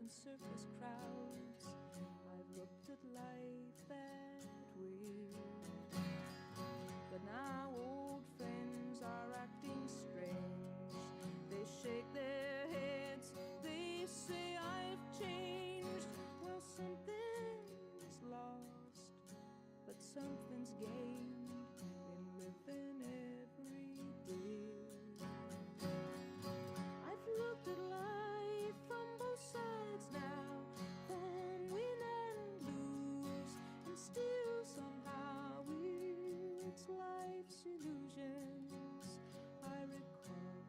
surface crowds. I've looked at life that way. But now old friends are acting strange. They shake their heads, they say I've changed. Well, something's lost, but something's gained in living every day. I've looked at life from both sides now, from win and lose, and still somehow it's life's illusions I recall.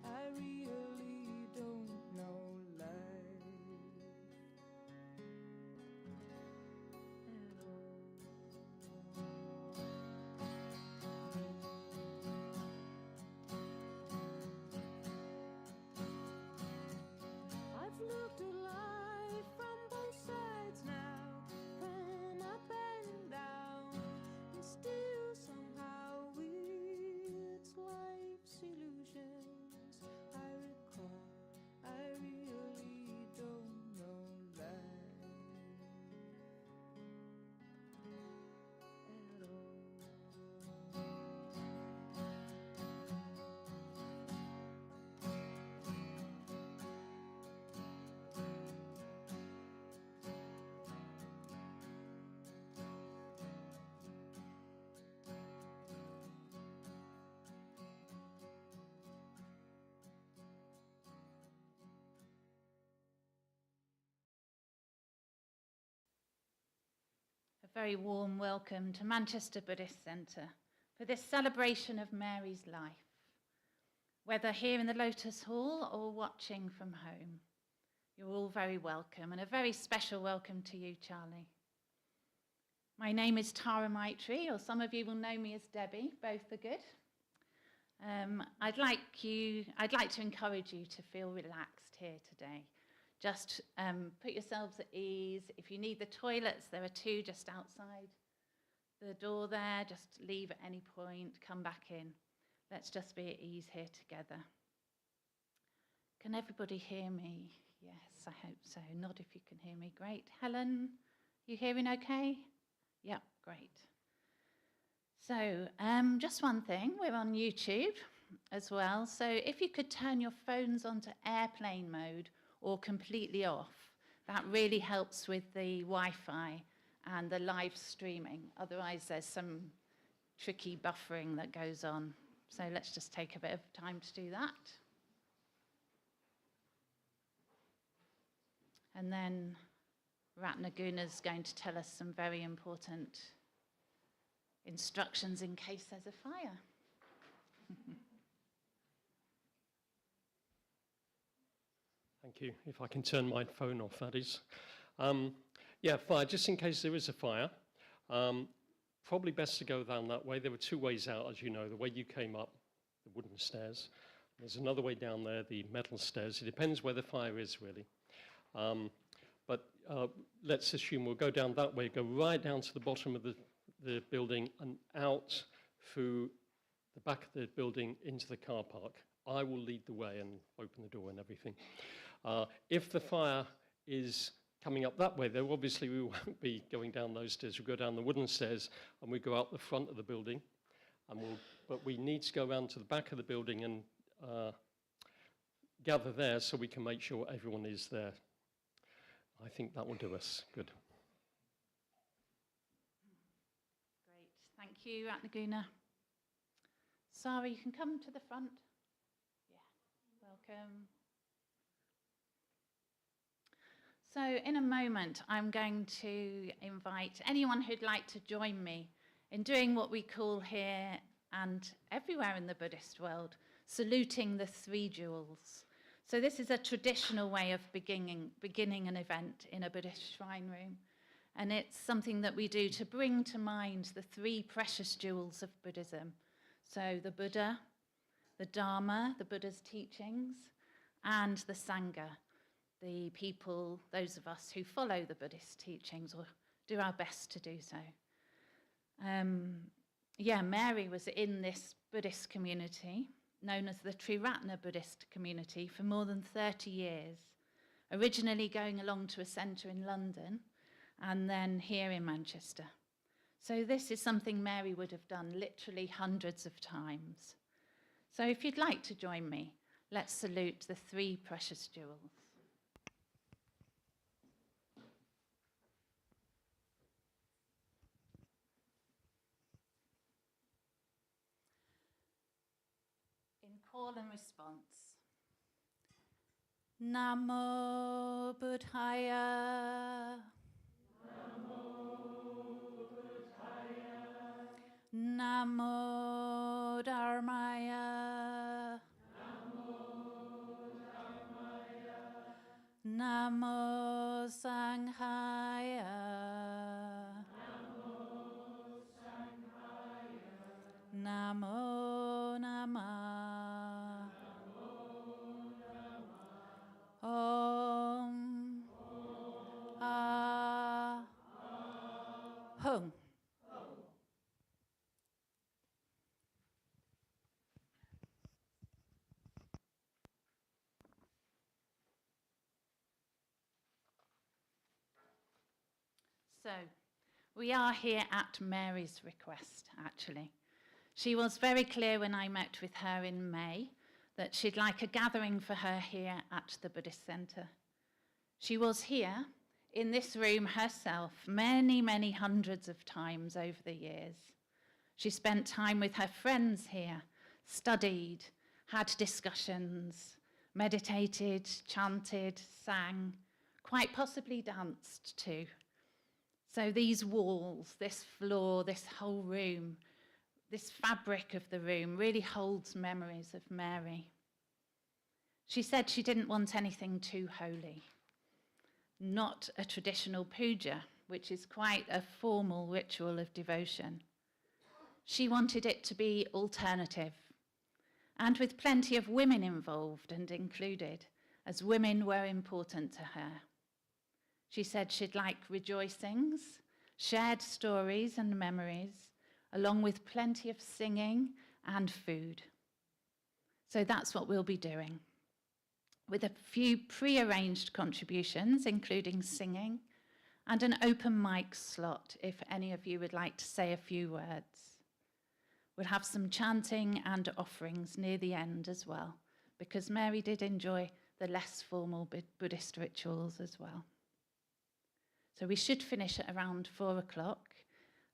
I really don't know life at all. I've looked at life from both sides now, from up and down, and still somehow it's life's illusions I recall. I really don't know life at all. A very warm welcome to Manchester Buddhist Centre for this celebration of Mary's life, whether here in the Lotus Hall or watching from home. You're all very welcome, and a very special welcome to you, Charlie. My name is Tara Maitri, or some of you will know me as Debbie, both are good. I'd like to encourage you to feel relaxed here today. Just put yourselves at ease. If you need the toilets, there are two just outside the door there. Just leave at any point, come back in. Let's just be at ease here together. Can everybody hear me? Yes, I hope so. Nod if you can hear me. Great. Helen, you hearing okay? Yep, great. So just one thing, we're on YouTube as well. So if you could turn your phones onto airplane mode or completely off, that really helps with the Wi-Fi and the live streaming. Otherwise, there's some tricky buffering that goes on. So let's just take a bit of time to do that. And then Ratnaguna's going to tell us some very important instructions in case there's a fire. Thank you. If I can turn my phone off, that is. Fire, just in case there is a fire. Probably best to go down that way. There were two ways out, as you know. The way you came up, the wooden stairs. There's another way down there, the metal stairs. It depends where the fire is, really. But let's assume we'll go down that way, go right down to the bottom of the building and out through the back of the building into the car park. I will lead the way and open the door and everything. If the fire is coming up that way, though, obviously we won't be going down those stairs. We'll go down the wooden stairs and we go out the front of the building. But we need to go around to the back of the building and gather there so we can make sure everyone is there. I think that will do us good. Great, thank you, Ratnaguna. Sarah, you can come to the front. Yeah, welcome. So in a moment, I'm going to invite anyone who'd like to join me in doing what we call here and everywhere in the Buddhist world, saluting the three jewels. So this is a traditional way of beginning an event in a Buddhist shrine room. And it's something that we do to bring to mind the three precious jewels of Buddhism. So the Buddha, the Dharma, the Buddha's teachings, and the Sangha, the people, those of us who follow the Buddhist teachings or do our best to do so. Mary was in this Buddhist community, known as the Triratna Buddhist community, for more than 30 years. originally going along to a centre in London and then here in Manchester. So this is something Mary would have done literally hundreds of times. So if you'd like to join me, let's salute the 3 precious jewels. In call and response. Namo Buddhaya. Namo Dharmaya. Namo Sanghaya. Namo Namah. Om. Ah. Hum. So, we are here at Mary's request, actually. She was very clear when I met with her in May that she'd like a gathering for her here at the Buddhist Centre. She was here in this room herself many, many hundreds of times over the years. She spent time with her friends here, studied, had discussions, meditated, chanted, sang, quite possibly danced too. So these walls, this floor, this whole room, this fabric of the room really holds memories of Mary. She said she didn't want anything too holy, not a traditional puja, which is quite a formal ritual of devotion. She wanted it to be alternative, and with plenty of women involved and included, as women were important to her. She said she'd like rejoicings, shared stories and memories, along with plenty of singing and food. So that's what we'll be doing, with a few pre-arranged contributions, including singing, and an open mic slot if any of you would like to say a few words. We'll have some chanting and offerings near the end as well, because Mary did enjoy the less formal Buddhist rituals as well. So we should finish at around 4 o'clock,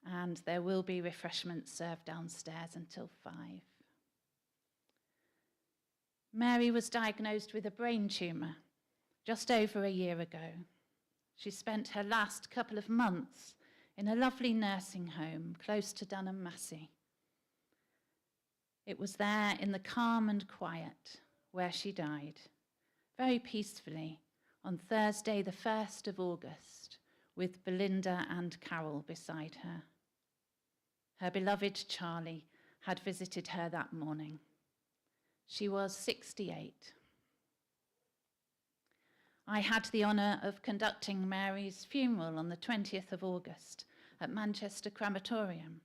and there will be refreshments served downstairs until 5. Mary was diagnosed with a brain tumour just over a year ago. She spent her last couple of months in a lovely nursing home close to Dunham Massey. It was there in the calm and quiet where she died, very peacefully, on Thursday the 1st of August, with Belinda and Carol beside her. Her beloved Charlie had visited her that morning. She was 68. I had the honour of conducting Mary's funeral on the 20th of August at Manchester Crematorium,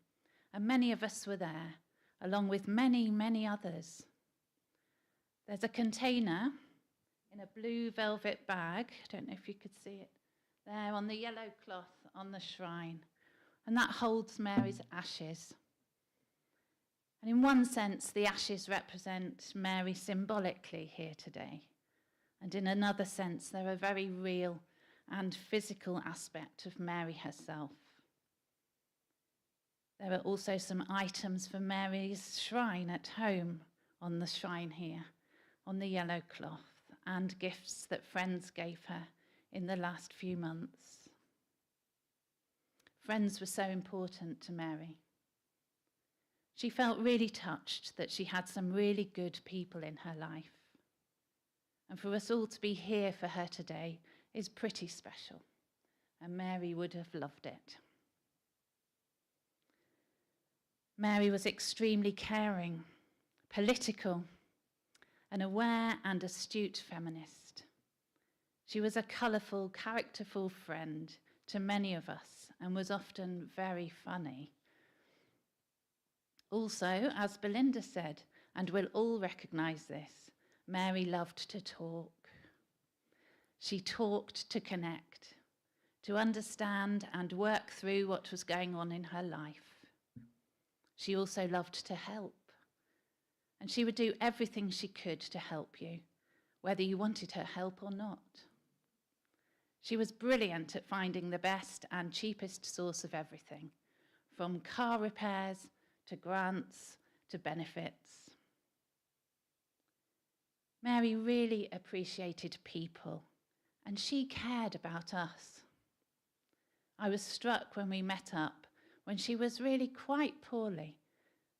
and many of us were there, along with many, many others. There's a container in a blue velvet bag, I don't know if you could see it, there on the yellow cloth on the shrine, and that holds Mary's ashes. And in one sense, the ashes represent Mary symbolically here today, and in another sense, they're a very real and physical aspect of Mary herself. There are also some items for Mary's shrine at home on the shrine here, on the yellow cloth, and gifts that friends gave her in the last few months. Friends were so important to Mary. She felt really touched that she had some really good people in her life. And for us all to be here for her today is pretty special, and Mary would have loved it. Mary was extremely caring, political, an aware and astute feminist. She was a colourful, characterful friend to many of us and was often very funny. Also, as Belinda said, and we'll all recognise this, Mary loved to talk. She talked to connect, to understand and work through what was going on in her life. She also loved to help, and she would do everything she could to help you, whether you wanted her help or not. She was brilliant at finding the best and cheapest source of everything, from car repairs to grants to benefits. Mary really appreciated people, and she cared about us. I was struck when we met up, when she was really quite poorly,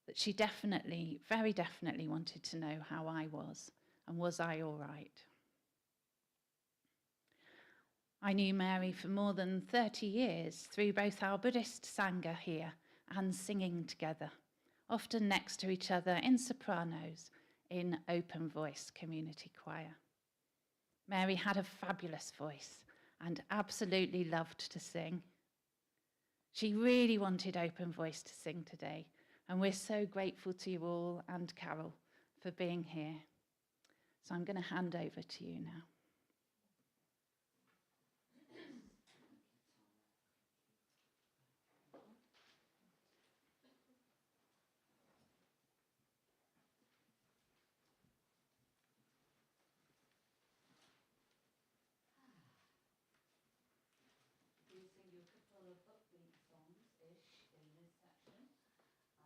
that she definitely, very definitely wanted to know how I was, and was I all right? I knew Mary for more than 30 years through both our Buddhist Sangha here and singing together, often next to each other in sopranos in open voice community choir. Mary had a fabulous voice and absolutely loved to sing. She really wanted open voice to sing today, and we're so grateful to you all and Carol for being here. So I'm going to hand over to you now. We'll sing you a couple of upbeat songs-ish in this section,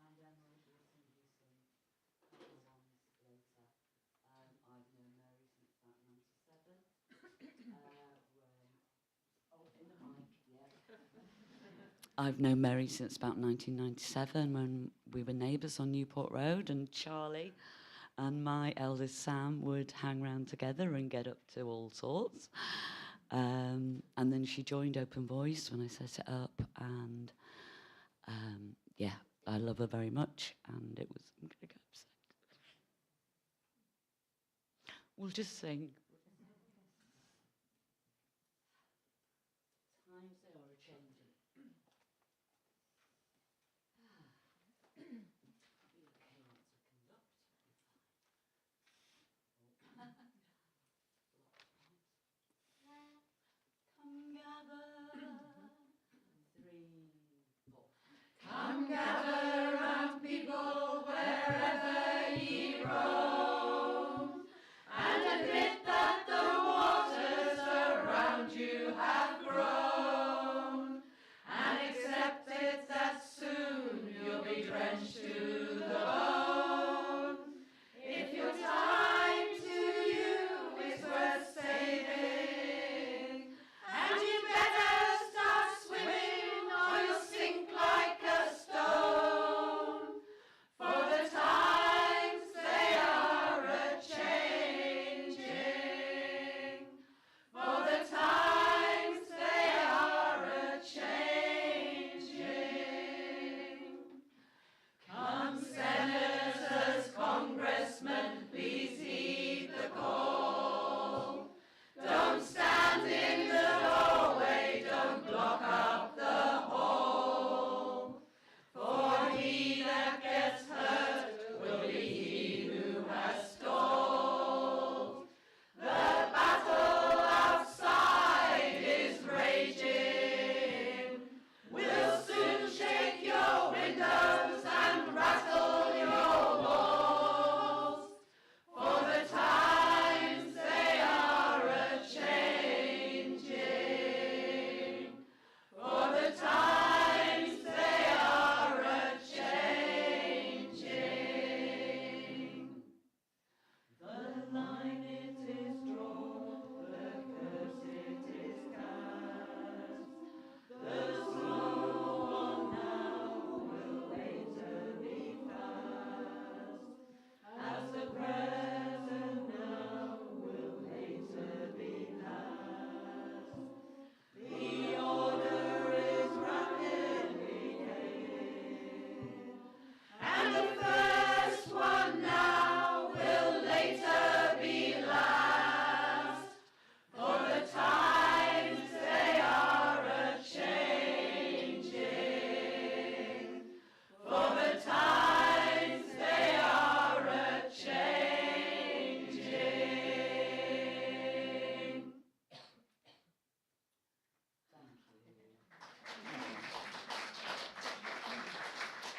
and then we'll sing you some other ones later. I've known Mary since about 97. In the mic, yeah. I've known Mary since about 1997 when we were neighbours on Newport Road, and Charlie and my eldest Sam would hang around together and get up to all sorts. And then she joined Open Voice when I set it up, and yeah, I love her very much, and it was, I'm going to get upset. We'll just sing. Times they are a-changing. I'll be okay once I conduct. Come gather, 3, 4. Come gather round, people, wherever ye roam, and admit the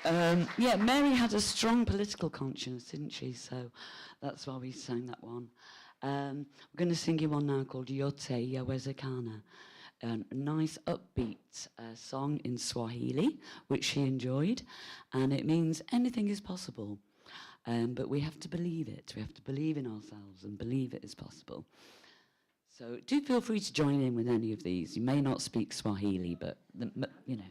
Yeah, Mary had a strong political conscience, didn't she? So that's why we sang that one. We're going to sing you one now called Yote Yawezekana, a nice upbeat song in Swahili, which she enjoyed, and it means anything is possible. But we have to believe it. We have to believe in ourselves and believe it is possible. So do feel free to join in with any of these. You may not speak Swahili, but, you know.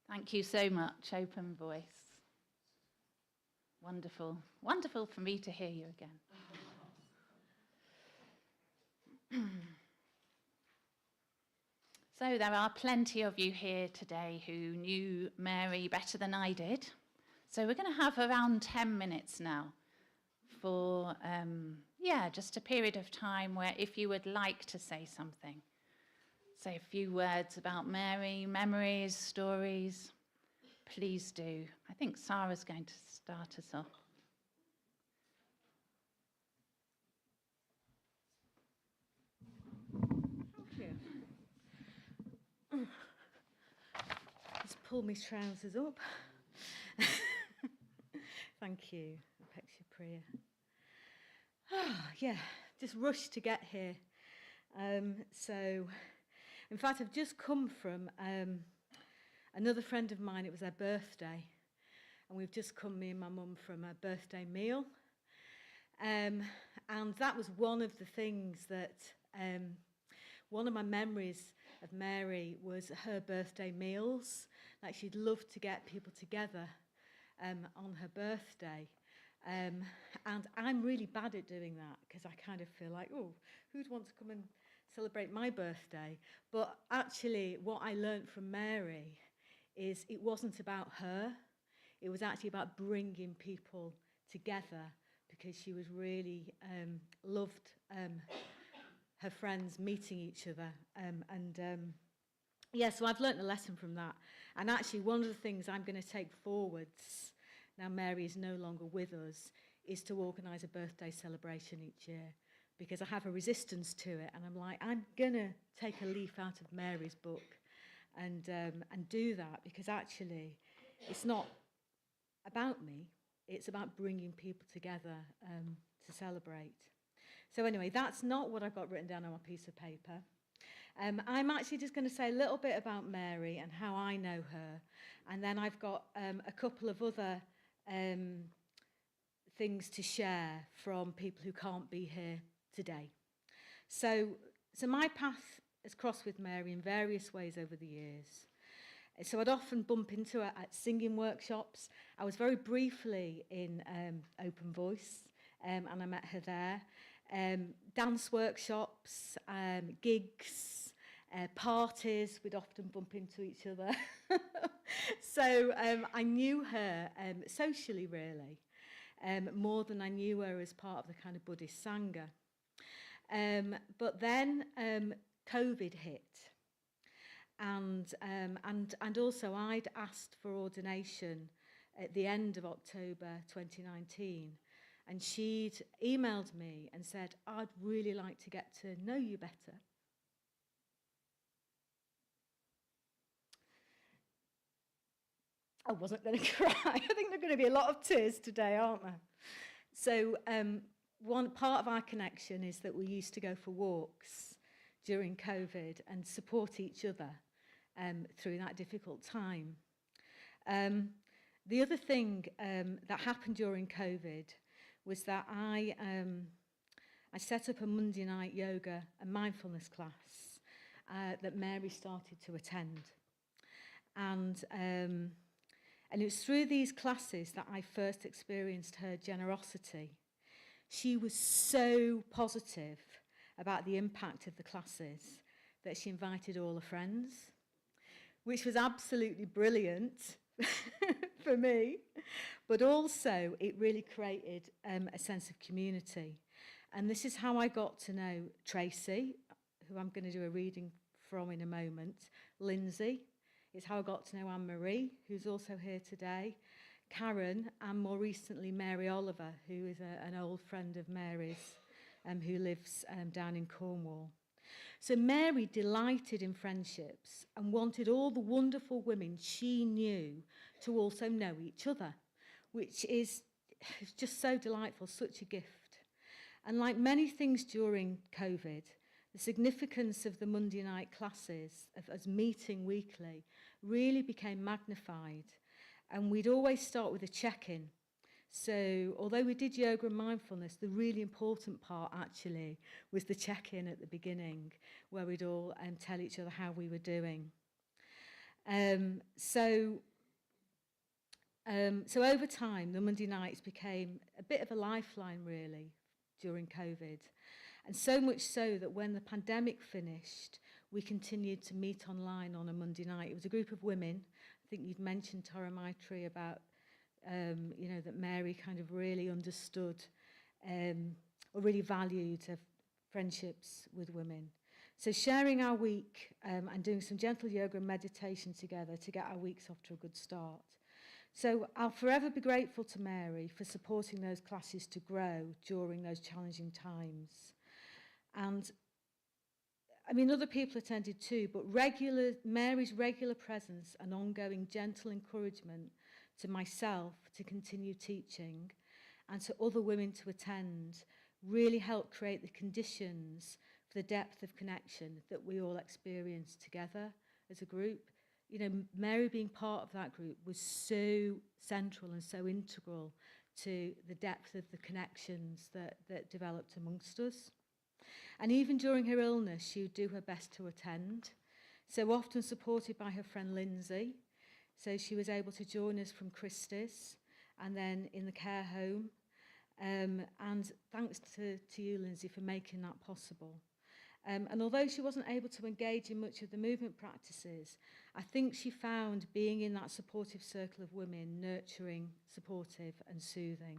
Thank you so much, Open Voice. Wonderful. Wonderful for me to hear you again. So there are plenty of you here today who knew Mary better than I did. So we're going to have around 10 minutes now for, just a period of time where if you would like to say something, say a few words about Mary, memories, stories, please do. I think Sarah's going to start us off. Thank you. Just pull my trousers up. Thank you, Apexia Priya. Yeah, just rushed to get here. In fact, I've just come from another friend of mine. It was their birthday, and we've just come, me and my mum, from a birthday meal. And that was one of the things that, one of my memories of Mary was her birthday meals. Like, she'd love to get people together on her birthday. And I'm really bad at doing that because I kind of feel like, oh, who'd want to come and celebrate my birthday? But actually, what I learned from Mary is it wasn't about her. It was actually about bringing people together, because she was really loved her friends meeting each other. So I've learnt a lesson from that. And actually, one of the things I'm going to take forwards, now Mary is no longer with us, is to organise a birthday celebration each year, because I have a resistance to it, and I'm like, I'm going to take a leaf out of Mary's book and do that, because actually it's not about me, it's about bringing people together to celebrate. So anyway, that's not what I've got written down on my piece of paper. I'm actually just going to say a little bit about Mary and how I know her, and then I've got a couple of other things to share from people who can't be here today. So my path has crossed with Mary in various ways over the years. So I'd often bump into her at singing workshops. I was very briefly in Open Voice, and I met her there. Dance workshops, gigs, parties, we'd often bump into each other. So I knew her socially, really, more than I knew her as part of the kind of Buddhist Centre. But then COVID hit. And also I'd asked for ordination at the end of October 2019, and she'd emailed me and said, I'd really like to get to know you better. I wasn't going to cry. I think there are going to be a lot of tears today, aren't there? So one part of our connection is that we used to go for walks during COVID and support each other through that difficult time. The other thing that happened during COVID was that I set up a Monday night yoga and mindfulness class that Mary started to attend. And it was through these classes that I first experienced her generosity. She was so positive about the impact of the classes that she invited all her friends, which was absolutely brilliant for me. But also it really created a sense of community. And this is how I got to know Tracy, who I'm going to do a reading from in a moment, Lindsay. It's how I got to know Anne-Marie, who's also here today, Karen, and more recently Mary Oliver, who is an old friend of Mary's, who lives down in Cornwall. So Mary delighted in friendships and wanted all the wonderful women she knew to also know each other, which is just so delightful, such a gift. And like many things during COVID, the significance of the Monday night classes, of us meeting weekly, really became magnified. And we'd always start with a check-in. So although we did yoga and mindfulness, the really important part actually was the check-in at the beginning, where we'd all tell each other how we were doing. So over time, the Monday nights became a bit of a lifeline, really, during COVID. And so much so that when the pandemic finished, we continued to meet online on a Monday night. It was a group of women. I think you'd mentioned Tara Maitri about, that Mary kind of really understood or really valued friendships with women. So sharing our week and doing some gentle yoga and meditation together to get our weeks off to a good start. So I'll forever be grateful to Mary for supporting those classes to grow during those challenging times. And I mean, other people attended too, but Mary's regular presence and ongoing gentle encouragement to myself to continue teaching and to other women to attend really helped create the conditions for the depth of connection that we all experienced together as a group. You know, Mary being part of that group was so central and so integral to the depth of the connections that developed amongst us. And even during her illness, she would do her best to attend, so often supported by her friend Lindsay. So she was able to join us from Christie's and then in the care home. And thanks to you, Lindsay, for making that possible. And although she wasn't able to engage in much of the movement practices, I think she found being in that supportive circle of women nurturing, supportive and soothing.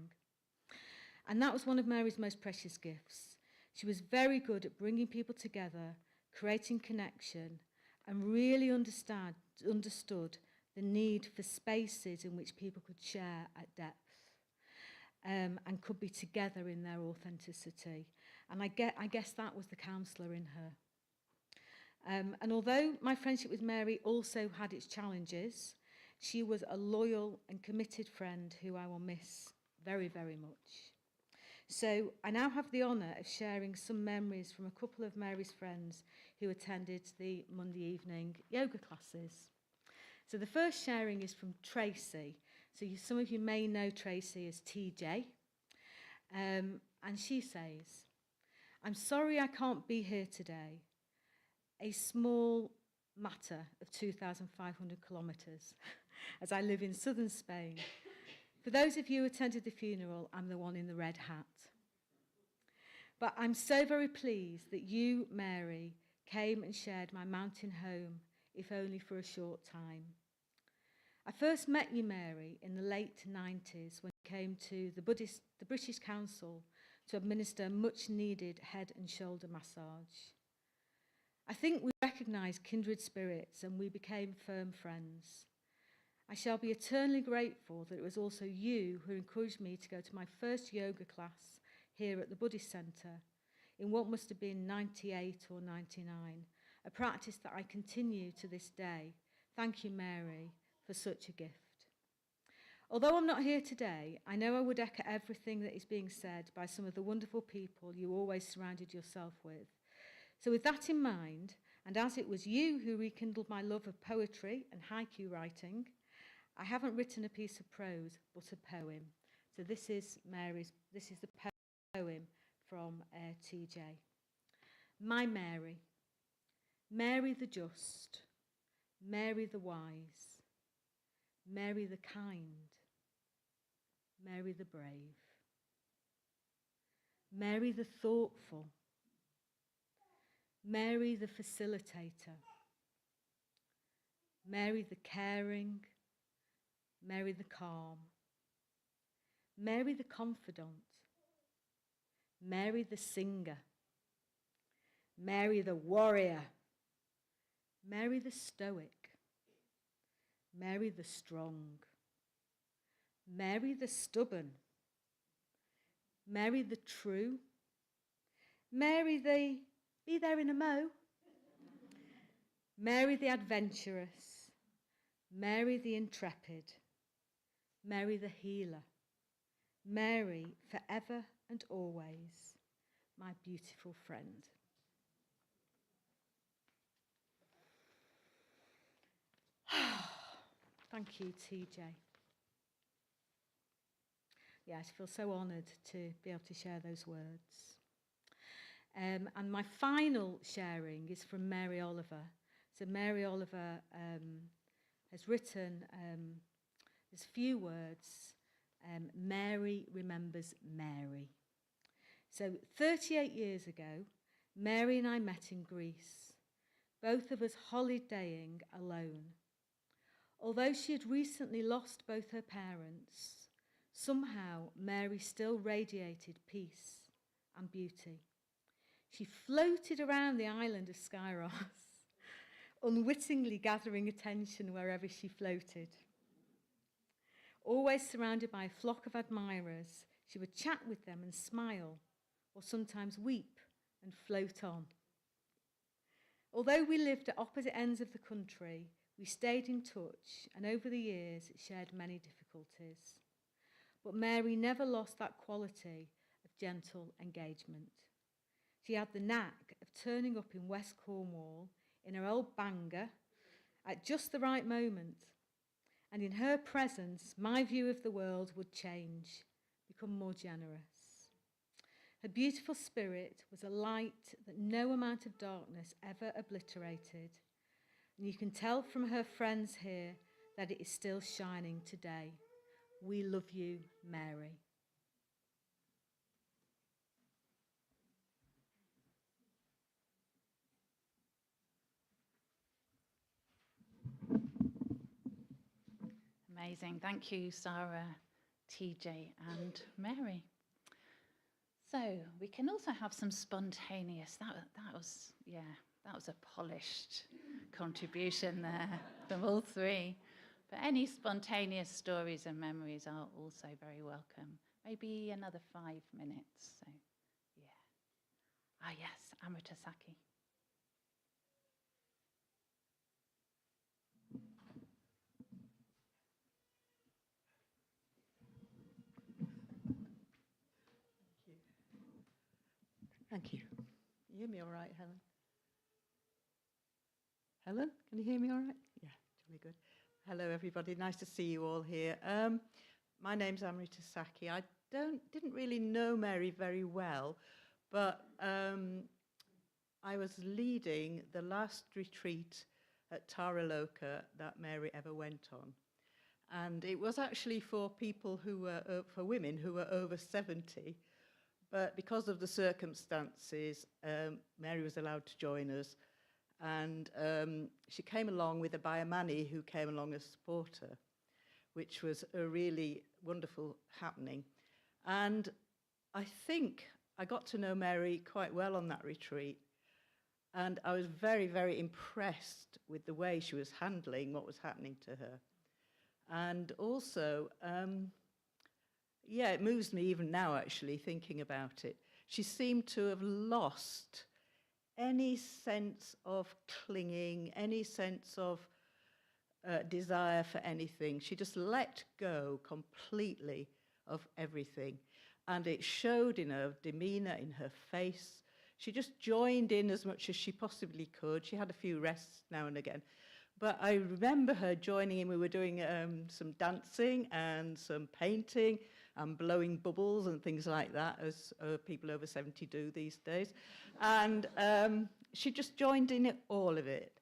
And that was one of Mary's most precious gifts. She was very good at bringing people together, creating connection, and really understood the need for spaces in which people could share at depth and could be together in their authenticity. And I guess that was the counsellor in her. And although my friendship with Mary also had its challenges, she was a loyal and committed friend who I will miss very, very much. So I now have the honour of sharing some memories from a couple of Mary's friends who attended the Monday evening yoga classes. So the first sharing is from Tracy. So some of you may know Tracy as TJ. And she says, "I'm sorry I can't be here today. A small matter of 2,500 kilometres, as I live in southern Spain. For those of you who attended the funeral, I'm the one in the red hat. But I'm so very pleased that you, Mary, came and shared my mountain home, if only for a short time. I first met you, Mary, in the late 90s when you came to the British Council to administer much-needed head and shoulder massage. I think we recognised kindred spirits and we became firm friends. I shall be eternally grateful that it was also you who encouraged me to go to my first yoga class here at the Buddhist Centre in what must have been 98 or 99, a practice that I continue to this day. Thank you, Mary, for such a gift. Although I'm not here today, I know I would echo everything that is being said by some of the wonderful people you always surrounded yourself with. So with that in mind, and as it was you who rekindled my love of poetry and haiku writing, I haven't written a piece of prose, but a poem. So this is the poem from TJ. My Mary, Mary the just, Mary the wise, Mary the kind, Mary the brave, Mary the thoughtful, Mary the facilitator, Mary the caring, Mary the calm, Mary the confidant, Mary the singer, Mary the warrior, Mary the stoic, Mary the strong, Mary the stubborn, Mary the true, Mary the be there in a mo, Mary the adventurous, Mary the intrepid, Mary the healer, Mary forever and always, my beautiful friend. Thank you, TJ. Yeah, I feel so honoured to be able to share those words. And my final sharing is from Mary Oliver. So Mary Oliver has written this few words, Mary remembers Mary. So 38 years ago, Mary and I met in Greece, both of us holidaying alone. Although she had recently lost both her parents, somehow Mary still radiated peace and beauty. She floated around the island of Skyros, unwittingly gathering attention wherever she floated. Always surrounded by a flock of admirers, she would chat with them and smile, or sometimes weep and float on. Although we lived at opposite ends of the country, we stayed in touch and over the years shared many difficulties. But Mary never lost that quality of gentle engagement. She had the knack of turning up in West Cornwall in her old banger at just the right moment. And in her presence, my view of the world would change, become more generous. Her beautiful spirit was a light that no amount of darkness ever obliterated. And you can tell from her friends here that it is still shining today. We love you, Mary. Amazing. Thank you, Sarah, TJ, and Mary. So we can also have some spontaneous. That was a polished contribution there from all three. But any spontaneous stories and memories are also very welcome. Maybe another 5 minutes. So, yeah. Ah, yes, Amrita Saki. Thank you. You hear me all right, Helen? Helen, can you hear me all right? Yeah, jolly good. Hello, everybody. Nice to see you all here. My name's Amrita Saki. I didn't really know Mary very well, but I was leading the last retreat at Tara Loka that Mary ever went on. And it was actually for people who were, for women who were over 70. But because of the circumstances, Mary was allowed to join us. And she came along with a Bayamani who came along as supporter, which was a really wonderful happening. And I think I got to know Mary quite well on that retreat. And I was very, very impressed with the way she was handling what was happening to her. And also, it moves me even now, actually, thinking about it. She seemed to have lost any sense of clinging, any sense of desire for anything. She just let go completely of everything. And it showed in her demeanor, in her face. She just joined in as much as she possibly could. She had a few rests now and again. But I remember her joining in. We were doing some dancing and some painting and blowing bubbles and things like that, as people over 70 do these days. And she just joined in all of it.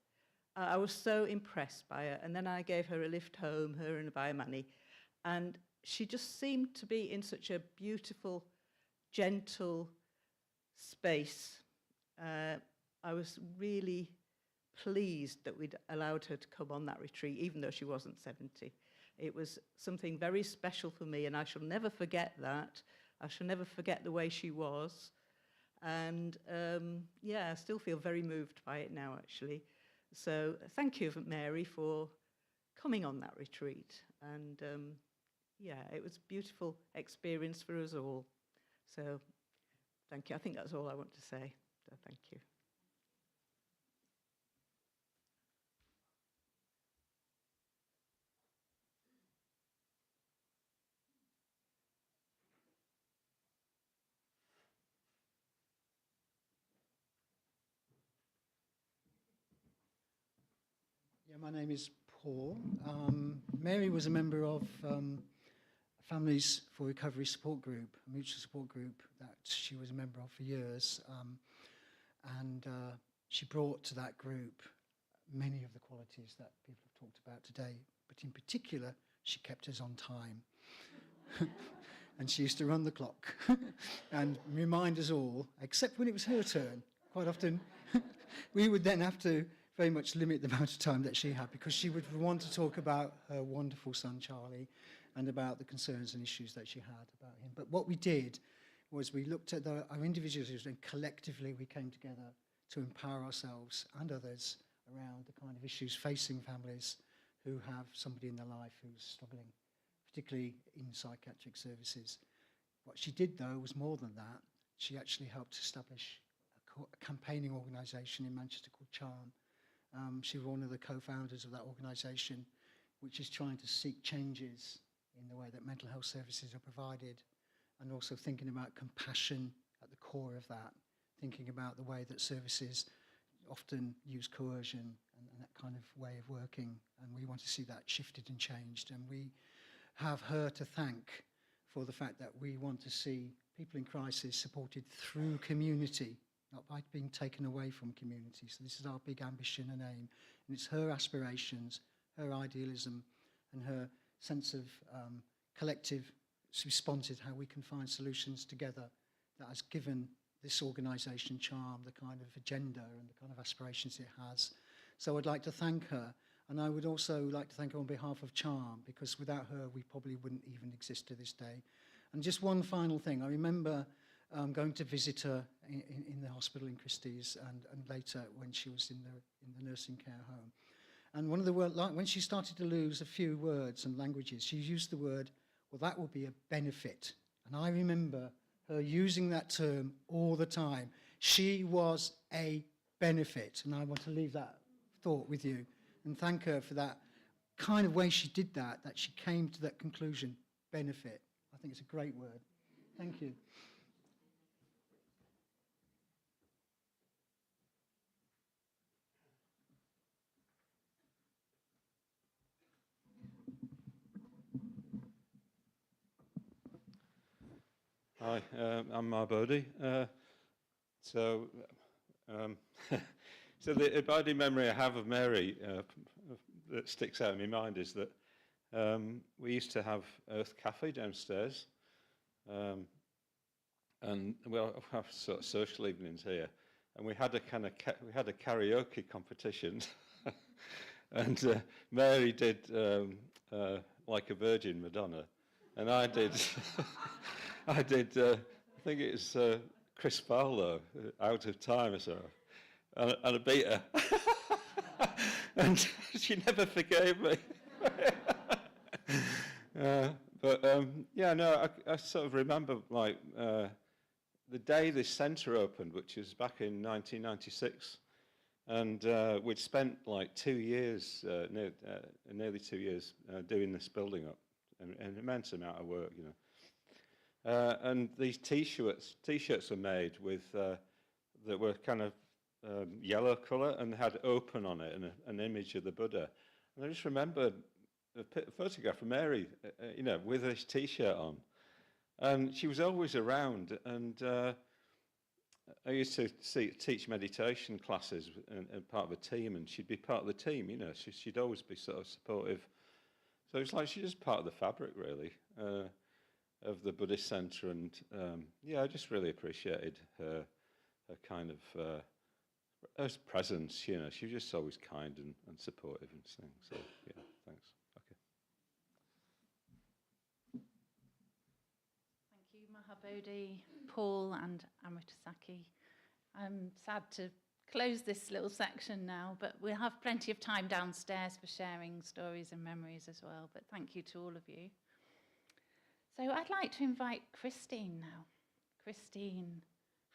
I was so impressed by her. And then I gave her a lift home, her and a Bayamani. And she just seemed to be in such a beautiful, gentle space. I was really pleased that we'd allowed her to come on that retreat, even though she wasn't 70. It was something very special for me, and I shall never forget that. I shall never forget the way she was. And I still feel very moved by it now, actually. So thank you, Mary, for coming on that retreat. And it was a beautiful experience for us all. So thank you. I think that's all I want to say. So thank you. Yeah, my name is Paul. Mary was a member of Families for Recovery support group, a mutual support group that she was a member of for years. And she brought to that group many of the qualities that people have talked about today. But in particular, she kept us on time. And she used to run the clock and remind us all, except when it was her turn. Quite often, we would then have to very much limit the amount of time that she had, because she would want to talk about her wonderful son, Charlie, and about the concerns and issues that she had about him. But what we did was we looked at our individual issues, and collectively we came together to empower ourselves and others around the kind of issues facing families who have somebody in their life who's struggling, particularly in psychiatric services. What she did, though, was more than that. She actually helped establish a campaigning organisation in Manchester called Charm. She was one of the co-founders of that organisation, which is trying to seek changes in the way that mental health services are provided, and also thinking about compassion at the core of that, thinking about the way that services often use coercion and that kind of way of working, and we want to see that shifted and changed. And we have her to thank for the fact that we want to see people in crisis supported through community, not by being taken away from community. So this is our big ambition and aim. And it's her aspirations, her idealism, and her sense of collective responses, how we can find solutions together, that has given this organisation, Charm, the kind of agenda and the kind of aspirations it has. So I'd like to thank her. And I would also like to thank her on behalf of Charm, because without her, we probably wouldn't even exist to this day. And just one final thing. I remember going to visit her in the hospital in Christie's, and later when she was in the nursing care home. And one of the words, when she started to lose a few words and languages, she used the word, well, that will be a benefit. And I remember her using that term all the time. She was a benefit. And I want to leave that thought with you and thank her for that kind of way she did that she came to that conclusion, benefit. I think it's a great word. Thank you. Hi, I'm Marbodi. So, so the abiding memory I have of Mary that sticks out in my mind is that we used to have Earth Cafe downstairs, and we have sort of social evenings here, and we had a kind of karaoke competition, and Mary did Like a Virgin, Madonna, and I did. I did, I think it was Chris Farlow, Out of Time or so, and I beat her. And she never forgave me. Yeah, no, I sort of remember, like, the day this centre opened, which was back in 1996, and we'd spent, like, 2 years, nearly 2 years, doing this building up, an immense amount of work, you know. And these T-shirts were made with that were kind of yellow colour and had open on it and an image of the Buddha. And I just remember a photograph of Mary, you know, with this T-shirt on, and she was always around. And I used to teach meditation classes and part of a team, and she'd be part of the team. You know, she'd always be sort of supportive. So it's like she's just part of the fabric, really. Of the Buddhist Centre, and yeah, I just really appreciated her kind of her presence. You know, she was just always kind and supportive and things. So yeah, thanks. Okay. Thank you, Mahabodhi, Paul, and Amritasaki. I'm sad to close this little section now, but we'll have plenty of time downstairs for sharing stories and memories as well. But thank you to all of you. So I'd like to invite Christine now. Christine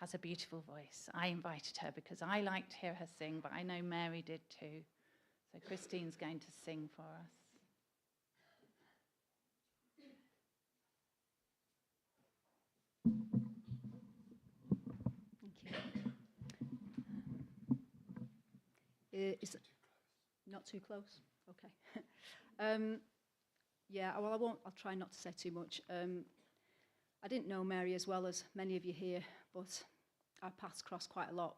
has a beautiful voice. I invited her because I liked to hear her sing, but I know Mary did too. So Christine's going to sing for us. Thank you. Is it not too close? Okay. Yeah, well, I'll try not to say too much. I didn't know Mary as well as many of you here, but our paths crossed quite a lot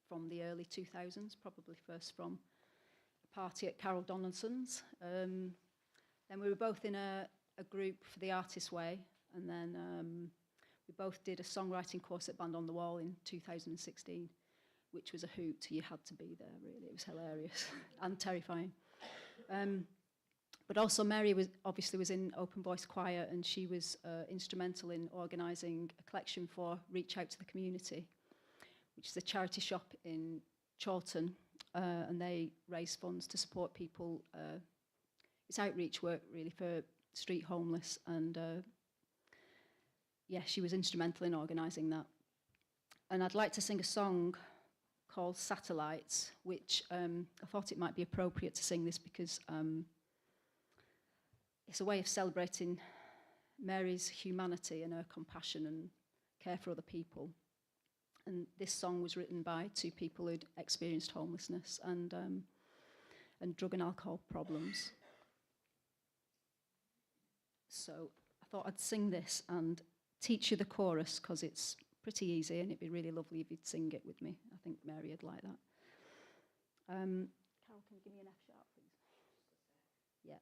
from the early 2000s, probably first from a party at Carol Donaldson's. Then we were both in a group for the Artist Way, and then we both did a songwriting course at Band on the Wall in 2016, which was a hoot. You had to be there, really. It was hilarious and terrifying. But also Mary was in Open Voice Choir, and she was instrumental in organising a collection for Reach Out to the Community, which is a charity shop in Chawton, and they raise funds to support people. It's outreach work, really, for street homeless, and yeah, she was instrumental in organising that. And I'd like to sing a song called Satellites, which I thought it might be appropriate to sing this because it's a way of celebrating Mary's humanity and her compassion and care for other people. And this song was written by two people who'd experienced homelessness and drug and alcohol problems. So I thought I'd sing this and teach you the chorus because it's pretty easy, and it'd be really lovely if you'd sing it with me. I think Mary would like that. Carol, can you give me an F sharp, please? Yeah.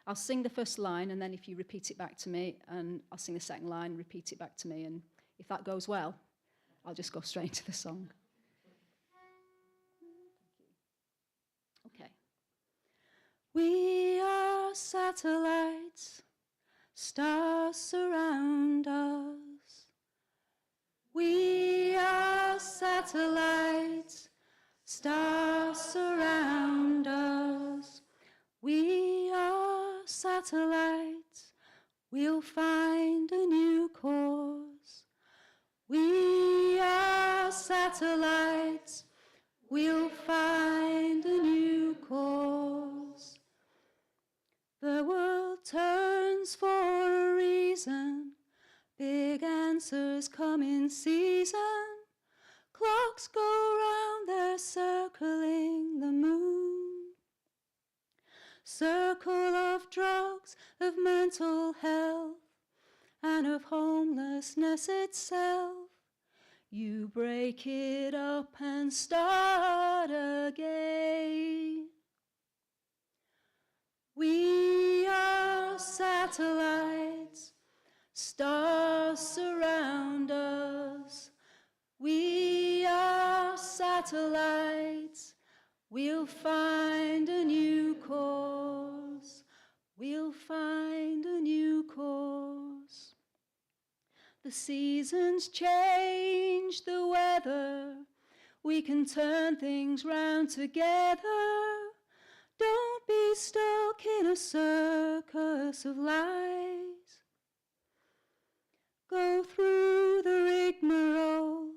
I'll sing the first line, and then if you repeat it back to me, and I'll sing the second line, repeat it back to me, and if that goes well, I'll just go straight into the song. Okay. We are satellites, stars surround us. We are satellites, stars surround us. We are satellites, we'll find a new course. We are satellites, we'll find a new course. The world turns for a reason, big answers come in season. Clocks go round, they're circling the moon. Circle of drugs, of mental health, and of homelessness itself. You break it up and start again. We are satellites, stars surround us. We are satellites, we'll find a new course. We'll find a new course. The seasons change the weather. We can turn things round together. Don't be stuck in a circus of lies. Go through the rigmarole,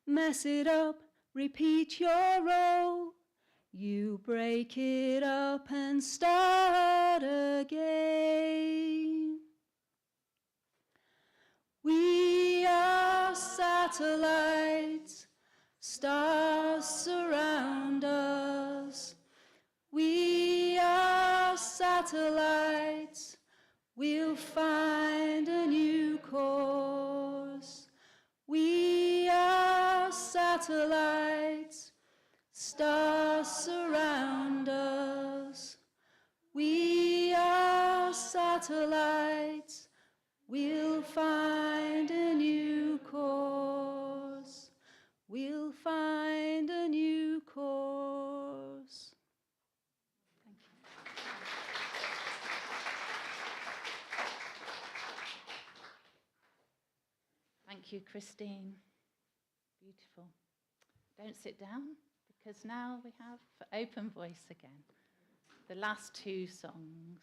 mess it up, repeat your role. You break it up and start again. We are satellites, stars surround us. We are satellites, we'll find a new course. We are satellites, stars surround us. We are satellites, we'll find a new course. We'll find a new course. Thank you. Thank you, Christine. Beautiful. Don't sit down, because now we have open voice again. The last two songs.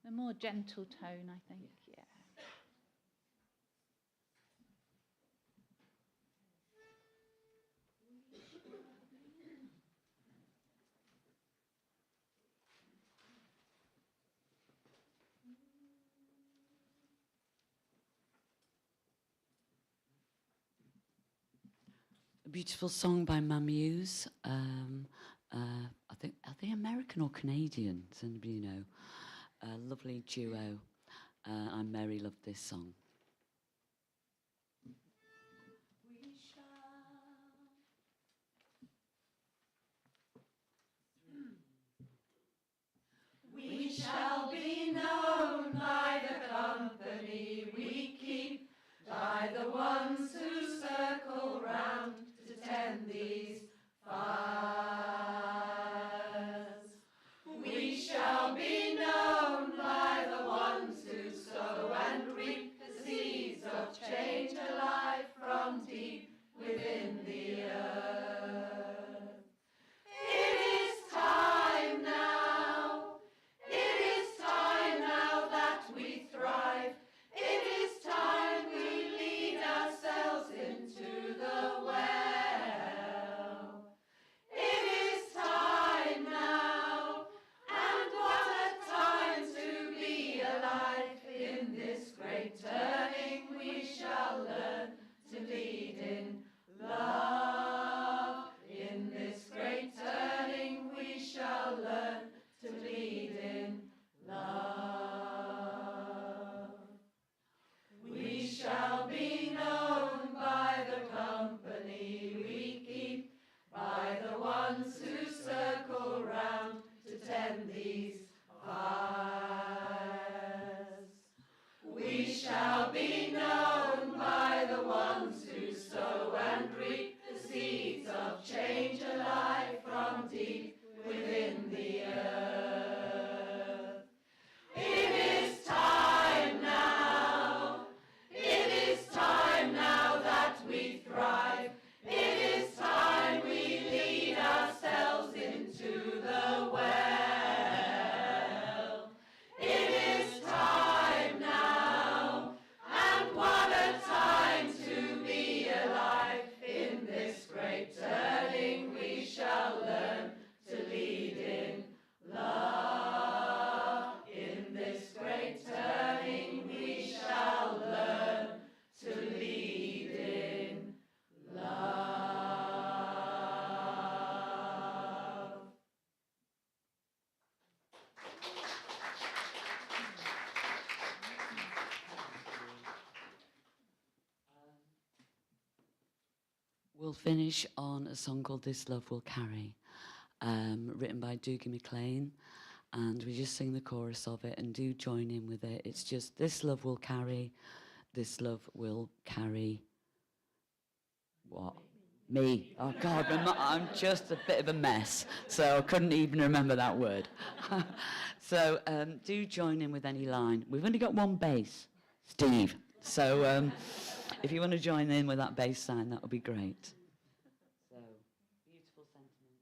A more gentle tone, I think, yeah. A beautiful song by Mamuse. I think, are they American or Canadian? Does anybody know? A lovely duo. And Mary loved this song. We shall be known by the company we keep, by the ones who circle round to tend these fires. We shall be known by the ones who sow and reap the We'll finish on a song called This Love Will Carry, written by Doogie McLean, and we just sing the chorus of it, and do join in with it. It's just, this love will carry, this love will carry what? Me. Oh God, I'm just a bit of a mess, so I couldn't even remember that word. So do join in with any line. We've only got one bass, Steve. So if you want to join in with that bass line, that would be great. So, beautiful sentiment.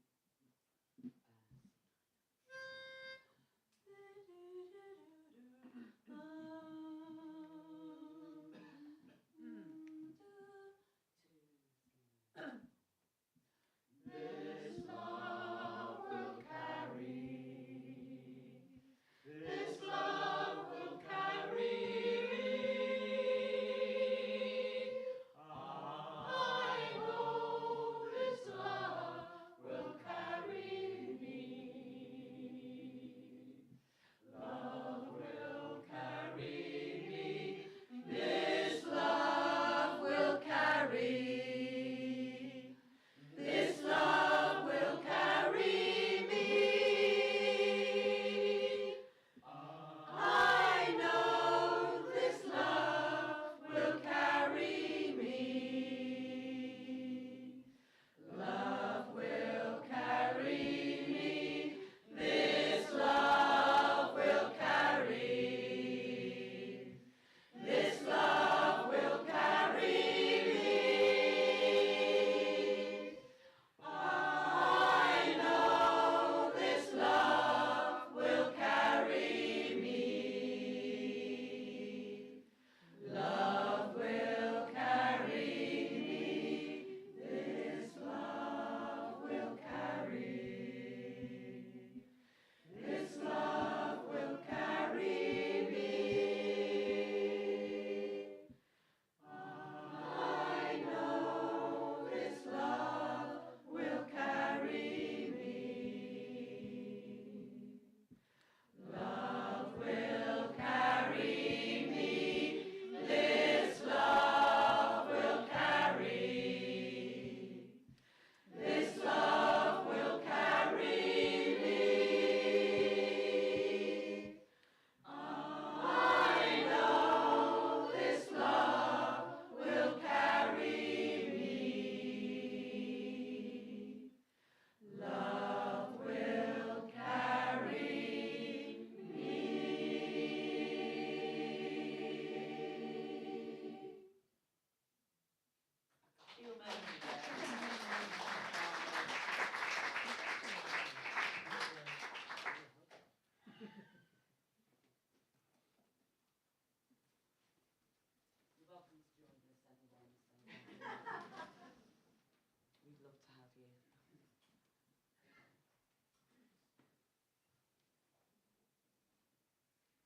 We'd love to have you.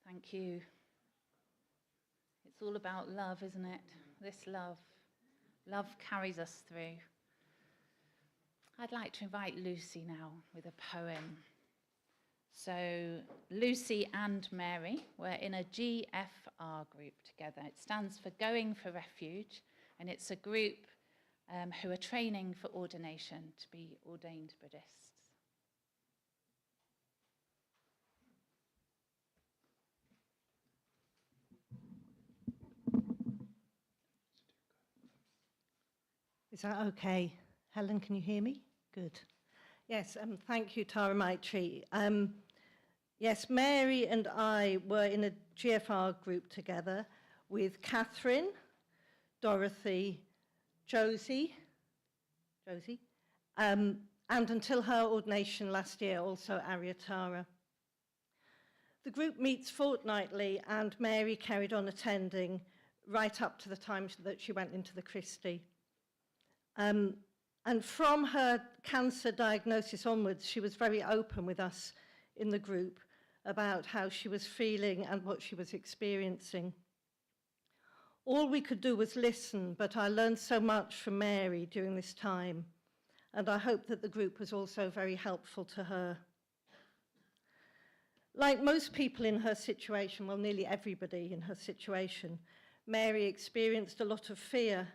Thank you. It's all about love, isn't it? This love. Love carries us through. I'd like to invite Lucy now with a poem. So Lucy and Mary were in a GFR group together. It stands for Going for Refuge, and it's a group who are training for ordination to be ordained Buddhists. Is that okay? Helen, can you hear me? Good. Yes, thank you, Tara Maitri. Yes, Mary and I were in a GFR group together with Catherine, Dorothy, Josie, and until her ordination last year, also Aryatara. The group meets fortnightly, and Mary carried on attending right up to the time that she went into the Christie. And from her cancer diagnosis onwards, she was very open with us in the group about how she was feeling and what she was experiencing. All we could do was listen, but I learned so much from Mary during this time, and I hope that the group was also very helpful to her. Like most people in her situation, well, nearly everybody in her situation, Mary experienced a lot of fear,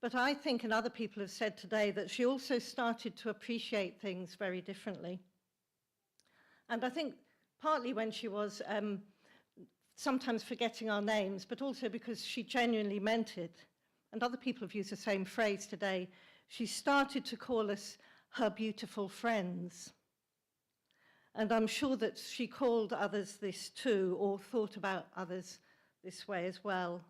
But I think, and other people have said today, that she also started to appreciate things very differently. And I think partly when she was sometimes forgetting our names, but also because she genuinely meant it. And other people have used the same phrase today. She started to call us her beautiful friends. And I'm sure that she called others this too, or thought about others this way as well.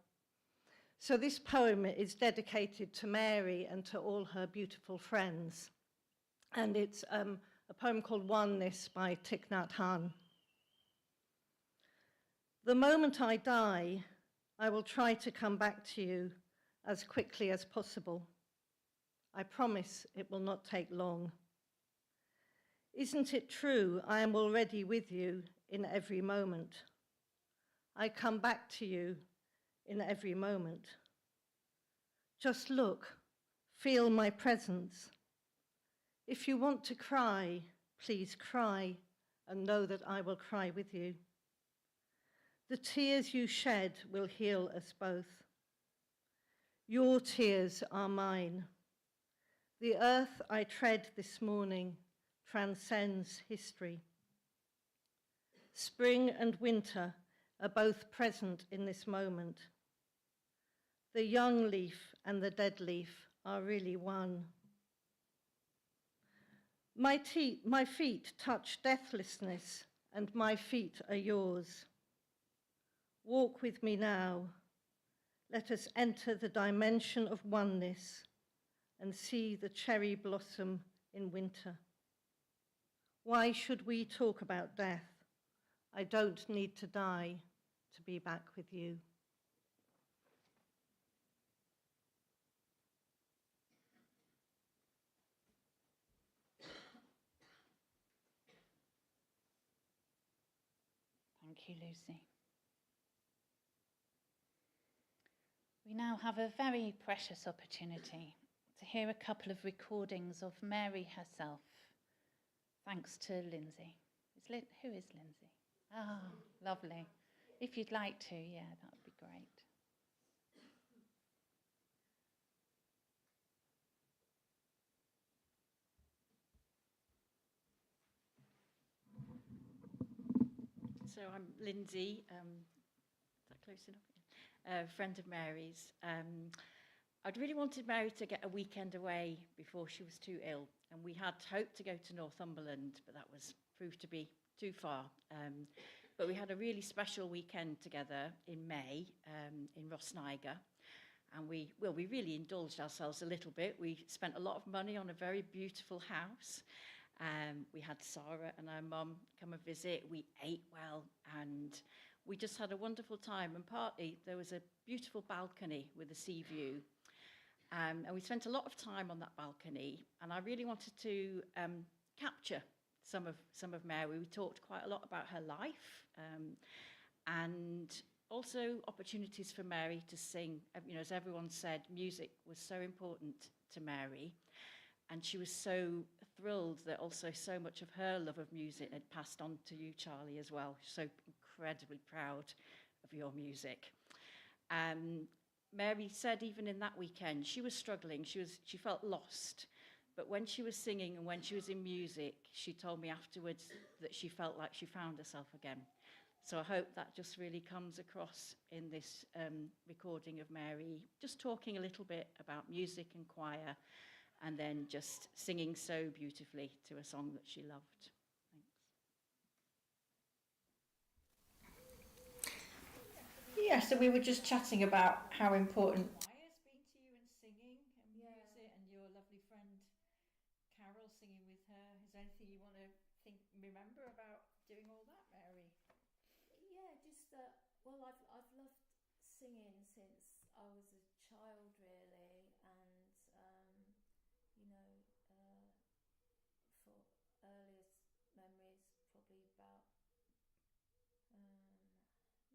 So this poem is dedicated to Mary and to all her beautiful friends. And it's a poem called Oneness by Thich Nhat Hanh. The moment I die, I will try to come back to you as quickly as possible. I promise it will not take long. Isn't it true I am already with you in every moment? I come back to you in every moment. Just look, feel my presence. If you want to cry, please cry and know that I will cry with you. The tears you shed will heal us both. Your tears are mine. The earth I tread this morning transcends history. Spring and winter are both present in this moment. The young leaf and the dead leaf are really one. My feet touch deathlessness, and my feet are yours. Walk with me now. Let us enter the dimension of oneness and see the cherry blossom in winter. Why should we talk about death? I don't need to die to be back with you. Thank you, Lucy. We now have a very precious opportunity to hear a couple of recordings of Mary herself, thanks to Lindsay. Who is Lindsay? Ah, lovely. If you'd like to, yeah, that would be great. So I'm Lindsay, is that close enough? A friend of Mary's. I'd really wanted Mary to get a weekend away before she was too ill, and we had hoped to go to Northumberland, but that was proved to be too far. But we had a really special weekend together in May in Rossniger, and we really indulged ourselves a little bit. We spent a lot of money on a very beautiful house. We had Sarah and her mum come and visit. We ate well, and we just had a wonderful time. And partly there was a beautiful balcony with a sea view. And we spent a lot of time on that balcony, and I really wanted to capture some of Mary. We talked quite a lot about her life, and also opportunities for Mary to sing. You know, as everyone said, music was so important to Mary, and she was so thrilled that also so much of her love of music had passed on to you, Charlie, as well. So incredibly proud of your music. Mary said even in that weekend, she was struggling, she felt lost. But when she was singing and when she was in music, she told me afterwards that she felt like she found herself again. So I hope that just really comes across in this recording of Mary, just talking a little bit about music and choir, and then just singing so beautifully to a song that she loved. Yeah, so we were just chatting about how important choir's been to you and singing and music, and your lovely friend Carol singing with her. Is there anything you want to remember about doing all that, Mary? Yeah, just well, I've loved singing since I was a child, really, and you know, for earliest memories, probably about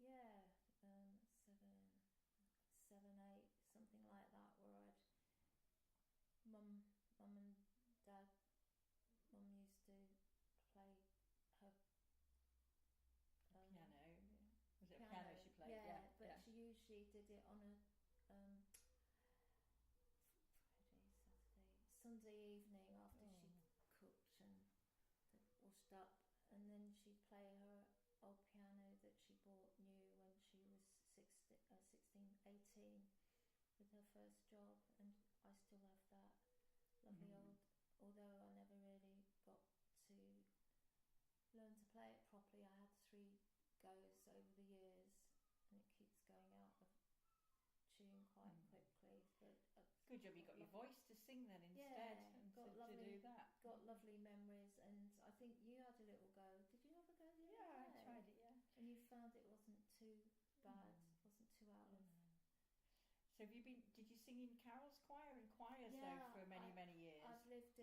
yeah, 7, 8, something like that, where I'd mum and dad, mum used to play her Piano. Was it piano. piano she played? Yeah, but yeah. she usually did it on a up, and then she'd play her old piano that she bought new when she was 16, 18 with her first job, and I still have that lovely old, although I never really got to learn to play it properly. I had 3 goes over the years, and it keeps going out of tune quite quickly. But Good job you got your voice to sing then instead, and to do that. Got lovely memories, and I think you had a little go. Did you have a go the other Yeah, I day? tried it, yeah. And you found it wasn't too bad, wasn't too out of... So did you sing in Carol's choir and choirs though for many years? I feel like I've lived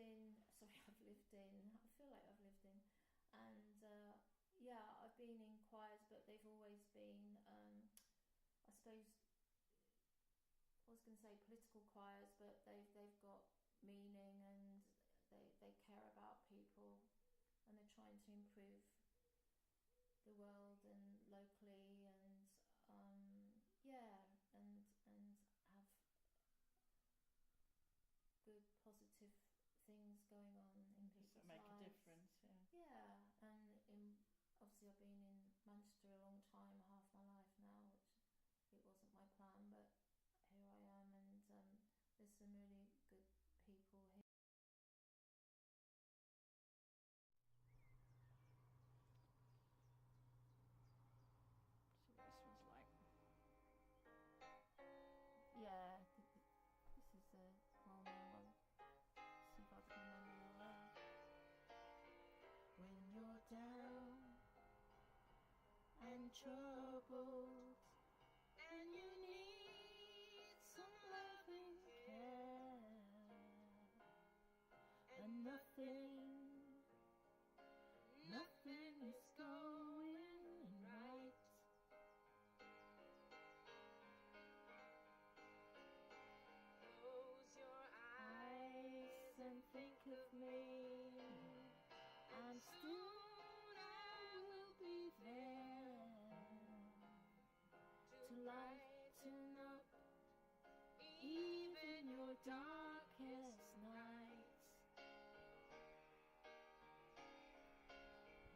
in, and I've been in choirs, but they've always been, I suppose, I was going to say political choirs, but they've got meaning, and they care about people, and they're trying to improve the world and locally, and and have good positive things going on in people's lives. Make a difference, and obviously I've been in Manchester a long time, half my life now, which it wasn't my plan, but here I am, and there's some really good people here. See what this one's like. Yeah, this is a well-known one. See if I can remember the words. When you're down and troubled, and you need some loving care, and nothing is going right. Close your eyes and think of me, and soon I will be there to lighten up even your darkest nights.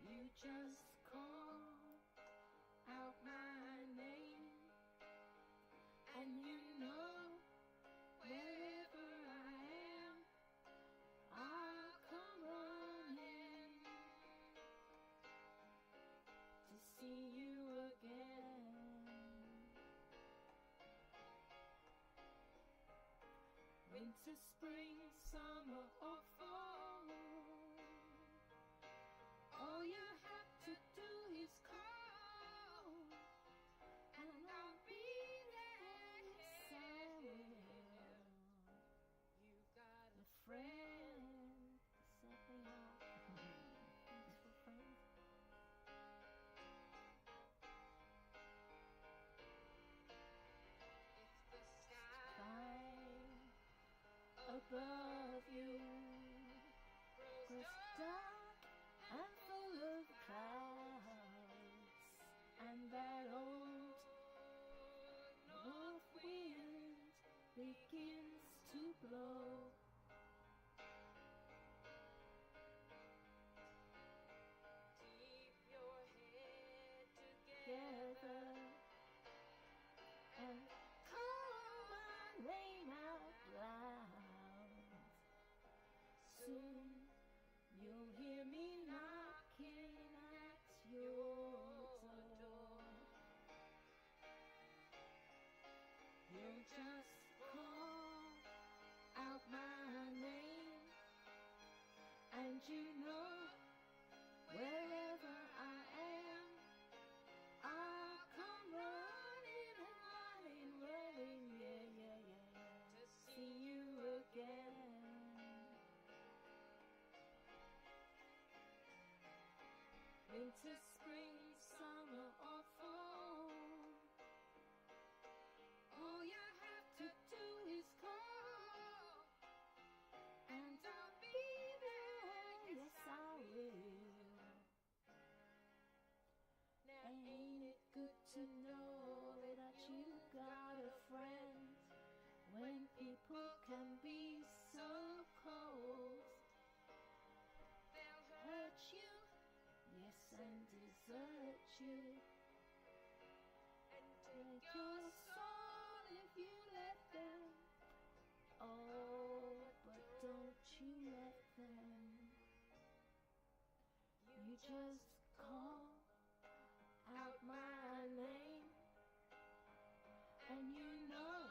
You just call out my name, and you know wherever I am, I'll come running to see you again. Winter, spring, summer or fall, all you have to do is call, and I'll be there. Yes, I will. You've got a friend, something out. Beautiful friend. If the sky above you grows dark and full of clouds, and that old north wind begins to blow, keep your head together and call my name out loud. Soon you'll hear me knocking at your door. You'll just call out my name, and you know wherever I am, I'll come running, to see you again. Winter, spring, summer or fall, all you have to do is call, and I'll be there. Yes, I will. Now ain't it good to know that you got a friend when people can be so cold? They'll hurt you and desert you, and take your soul if you let them. Oh, but don't you let them. You just call out my name, and you know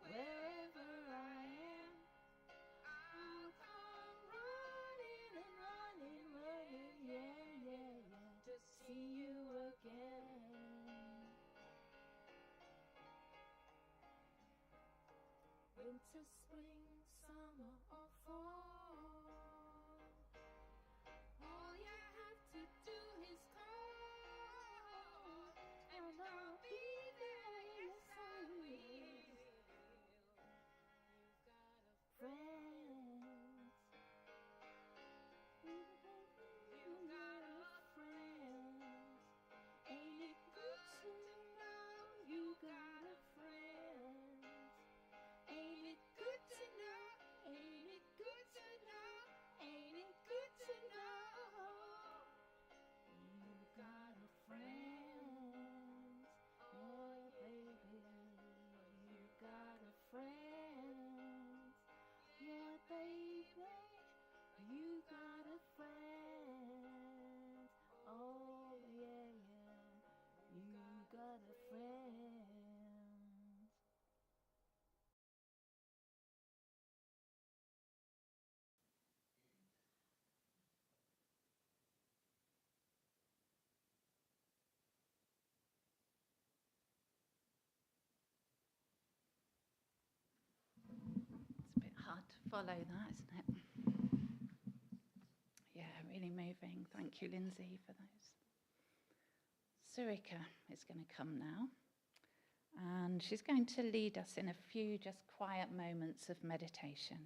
wherever I am, I'll come running and running, running, yeah, yeah, yeah, to see you again. Winter, spring, summer or fall, all you have to do is call, and I'll be there, yes I will. You've got a friend. You've got a friend. Ain't it good to know you got a friend? Ain't it good to know? Ain't it good to know? Ain't it good to know? You got a friend. Oh, baby, you got a friend. Yeah, baby, you got a friend. Oh, yeah, yeah, you got a friend. It's a bit hard to follow that, isn't it? Yeah, really moving. Thank you, Lindsay, for those. Surika is going to come now, and she's going to lead us in a few just quiet moments of meditation,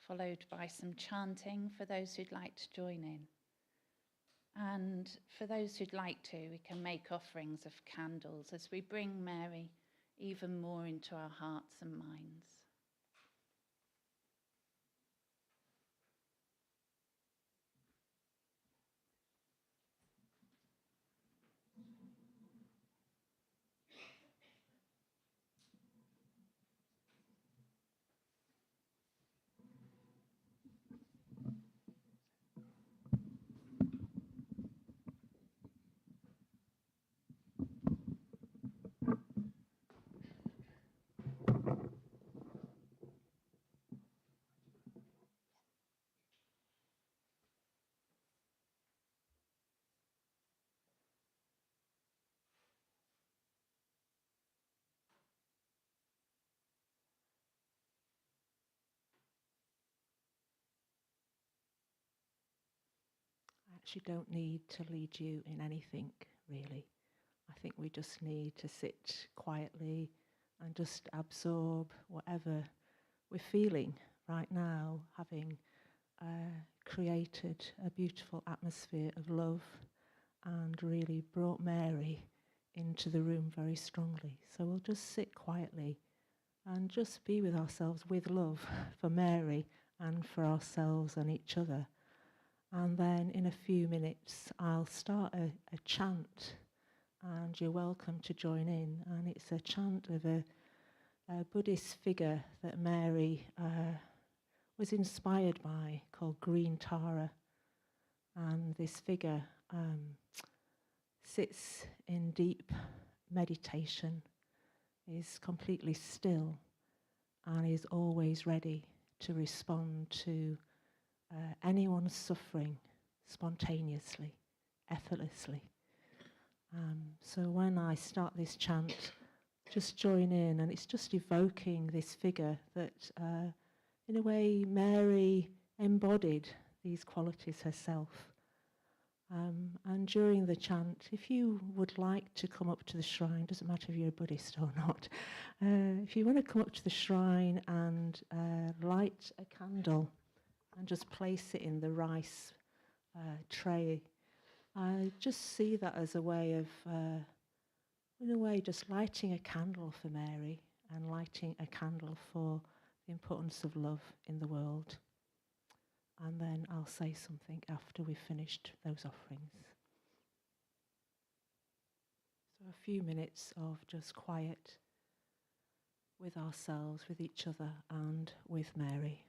followed by some chanting for those who'd like to join in. And for those who'd like to, we can make offerings of candles as we bring Mary even more into our hearts and minds. I actually don't need to lead you in anything, really. I think we just need to sit quietly and just absorb whatever we're feeling right now, having created a beautiful atmosphere of love and really brought Mary into the room very strongly. So we'll just sit quietly and just be with ourselves with love for Mary and for ourselves and each other. And then in a few minutes, I'll start a chant, and you're welcome to join in. And it's a chant of a Buddhist figure that Mary was inspired by, called Green Tara. And this figure sits in deep meditation, is completely still, and is always ready to respond to anyone suffering spontaneously, effortlessly. So when I start this chant, just join in, and it's just evoking this figure that, in a way, Mary embodied these qualities herself. And during the chant, if you would like to come up to the shrine, doesn't matter if you're a Buddhist or not, if you want to come up to the shrine and light a candle and just place it in the rice tray, I just see that as a way of, in a way, just lighting a candle for Mary and lighting a candle for the importance of love in the world. And then I'll say something after we've finished those offerings. for a few minutes of just quiet with ourselves, with each other, and with Mary.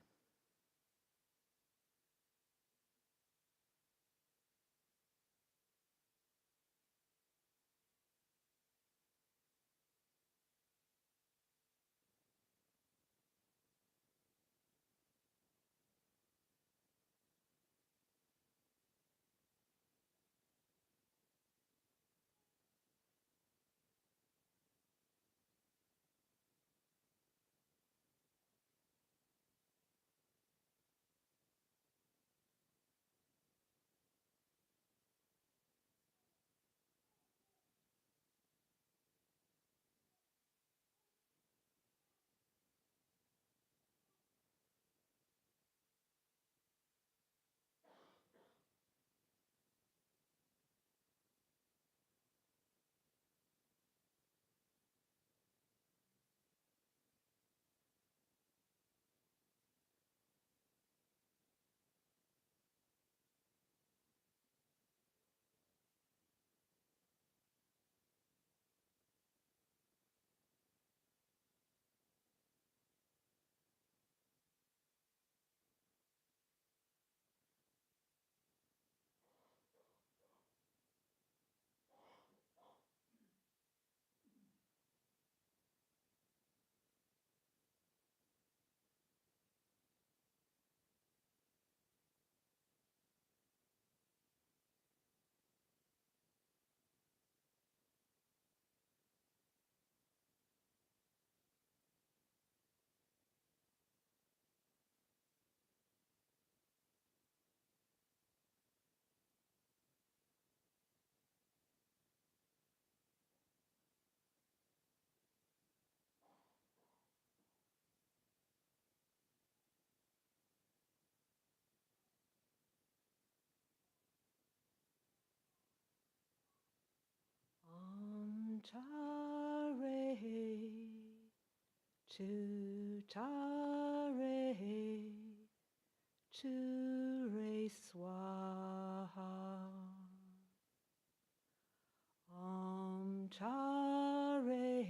Tare, tu tare, tu re swaha. Tare,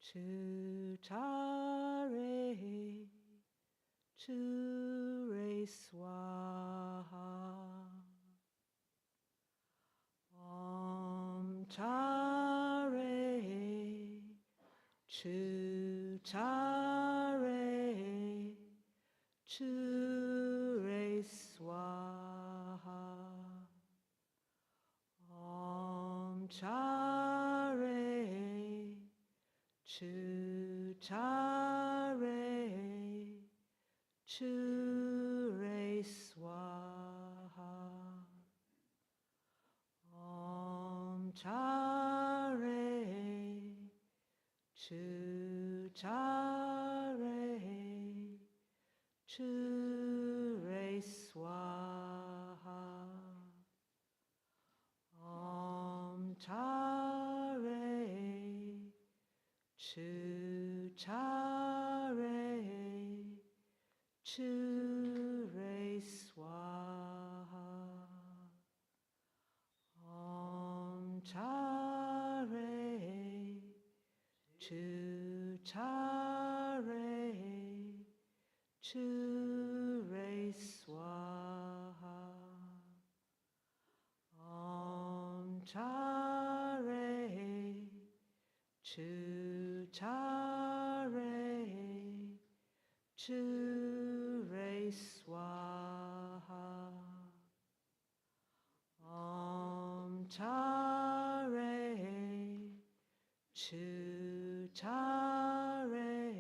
tu tare, tu re swaha. Tare, tu tare, tu re swaha. Tare, tu tare, tu re swaha. Tare, tu tare, tu re swaha. Tare, tu tare, tu re swaha. Tare, tu tare, tu re swaha. Tare, tu tare, tu re swaha. Tare, tu tare,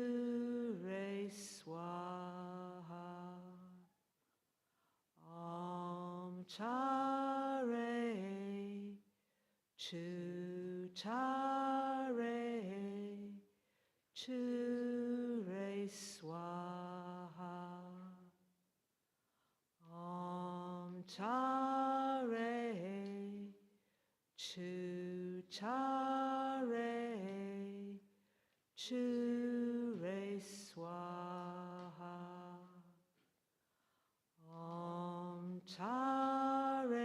tu re swaha. Tare, tu tare, tu re swaha. Tare, tu tare, tu re swaha. Tare,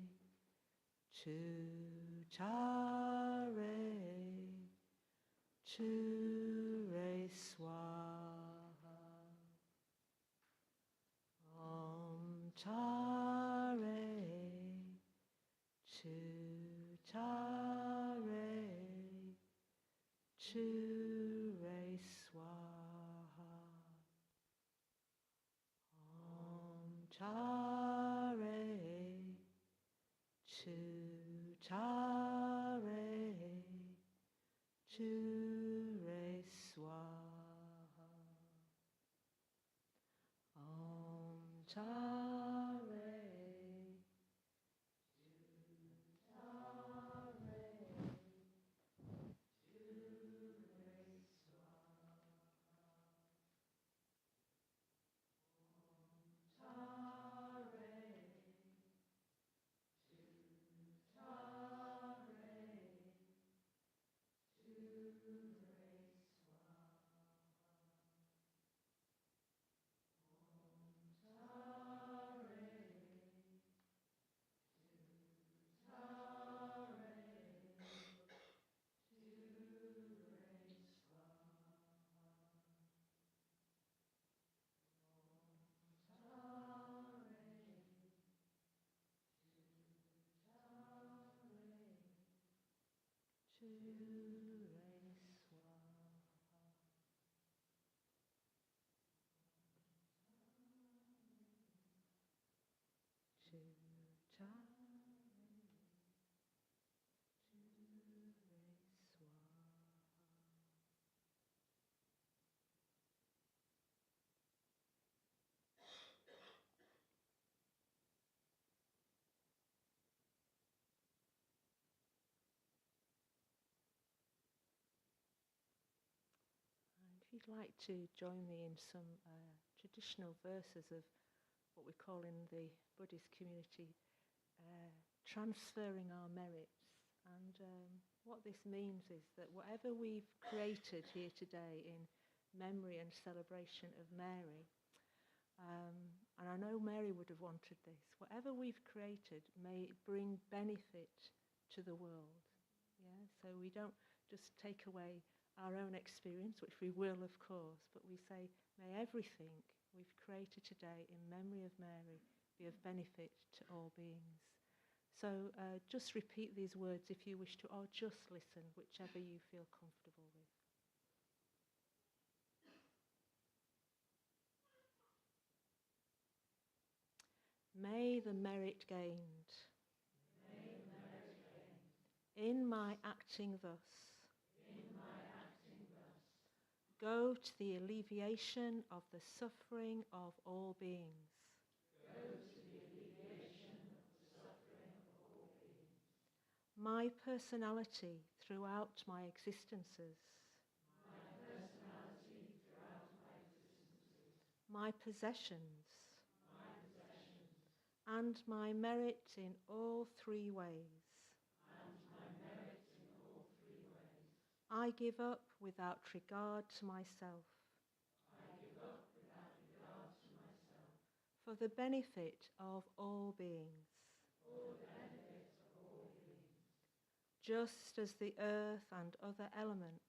Chare, Chure Swaha. Om Chare, Chu Chare, Chure Swaha. Om Chare, Chu Chare, Chure Swaha. Om Chare, And if you'd like to join me in some traditional verses of what we call in the Buddhist community transferring our merits. And what this means is that whatever we've created here today in memory and celebration of Mary, and I know Mary would have wanted this, whatever we've created may bring benefit to the world. Yeah? So we don't just take away our own experience, which we will, of course, but we say, may everything we've created today in memory of Mary be of benefit to all beings. So just repeat these words if you wish to, or just listen, whichever you feel comfortable with. May the merit gained in my acting thus go to the alleviation of the suffering of all beings. My personality throughout my existences. My possessions. And my merit in all three ways. I give up without regard to myself. For the benefit of all beings. Just as the earth and other elements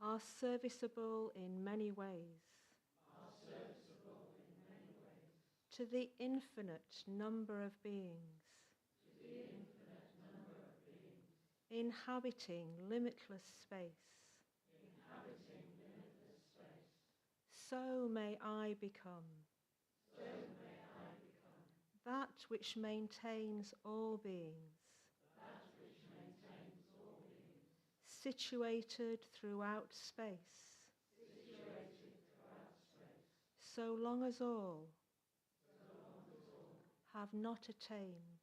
are serviceable in many ways to the infinite number of beings inhabiting limitless space. So may I become that which maintains all beings, situated throughout space, so long as all have not attained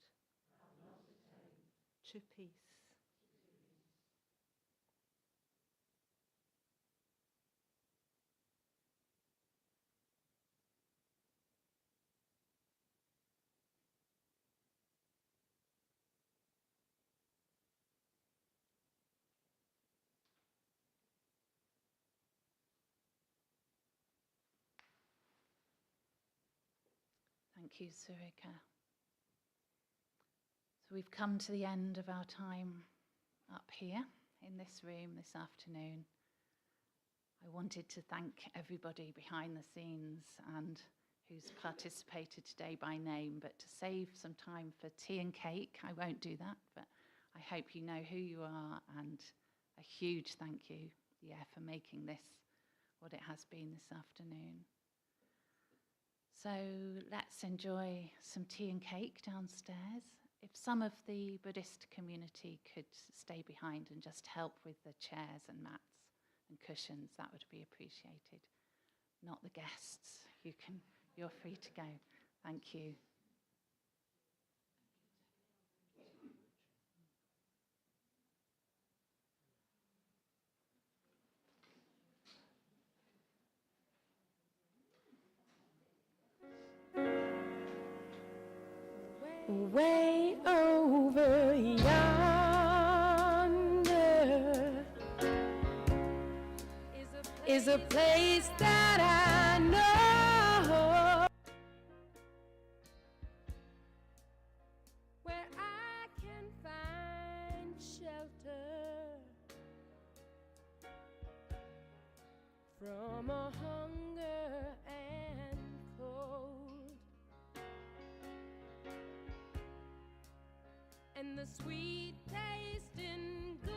to peace. Thank you, Surika. So we've come to the end of our time up here in this room this afternoon. I wanted to thank everybody behind the scenes and who's participated today by name, but to save some time for tea and cake, I won't do that, but I hope you know who you are, and a huge thank you, for making this what it has been this afternoon. So let's enjoy some tea and cake downstairs. If some of the Buddhist community could stay behind and just help with the chairs and mats and cushions, that would be appreciated. Not the guests. You're free to go. Thank you. Way over yonder is a place that I know, where I can find shelter from a hunger and cold, and the sweet taste in good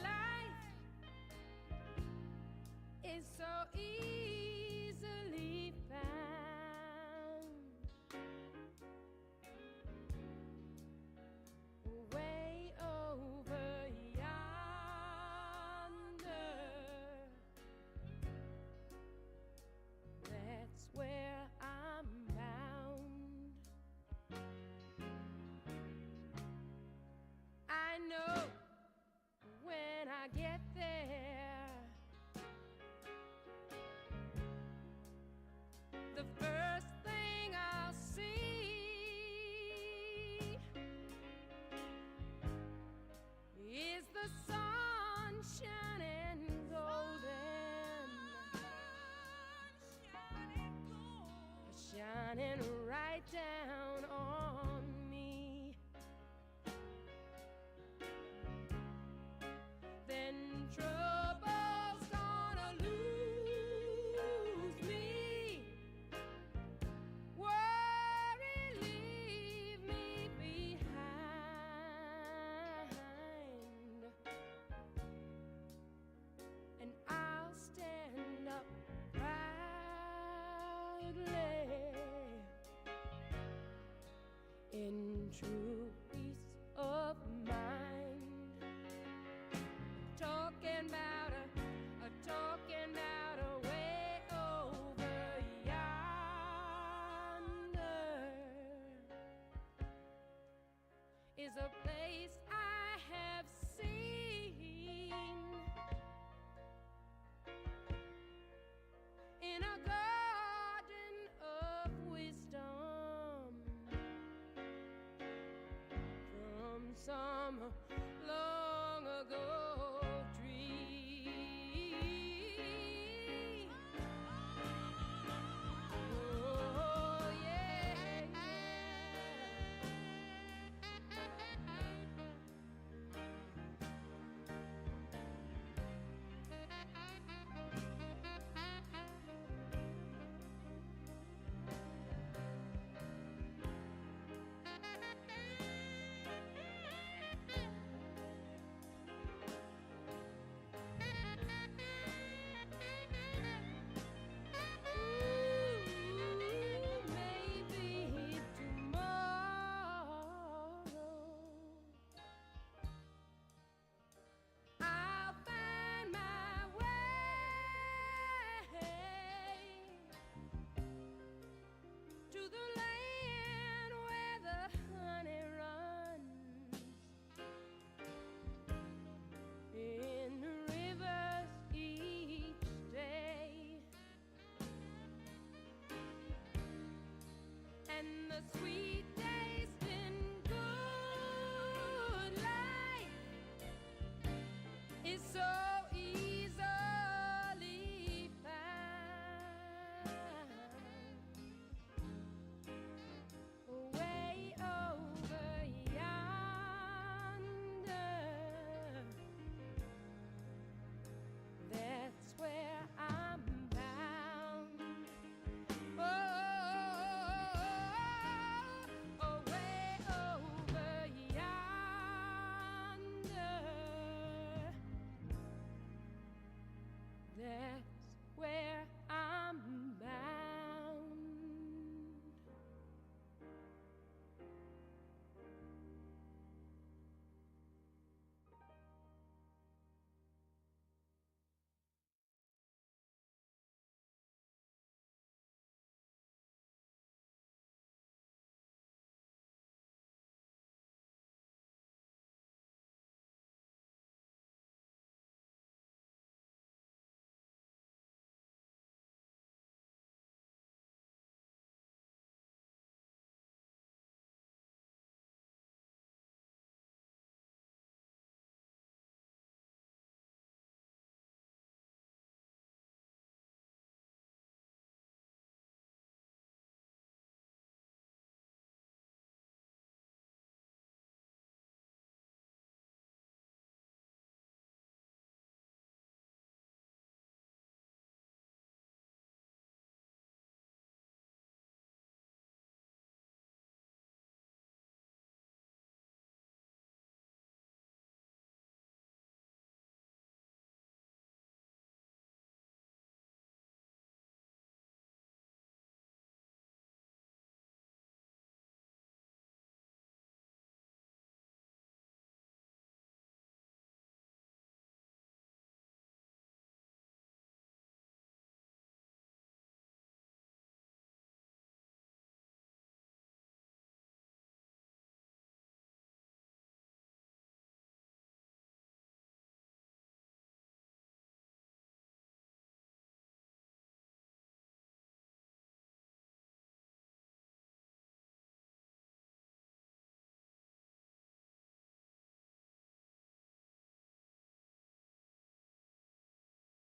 life is so easily found. Way over yonder, that's where I'm bound. I know when I get there, the first thing I'll see is the sun shining golden, shining right down on me. Then trouble's gonna lose me, worry leave me behind, and I'll stand up proudly in true peace of mind. Talking about a way over yonder is a place I have seen in a garden of wisdom from some long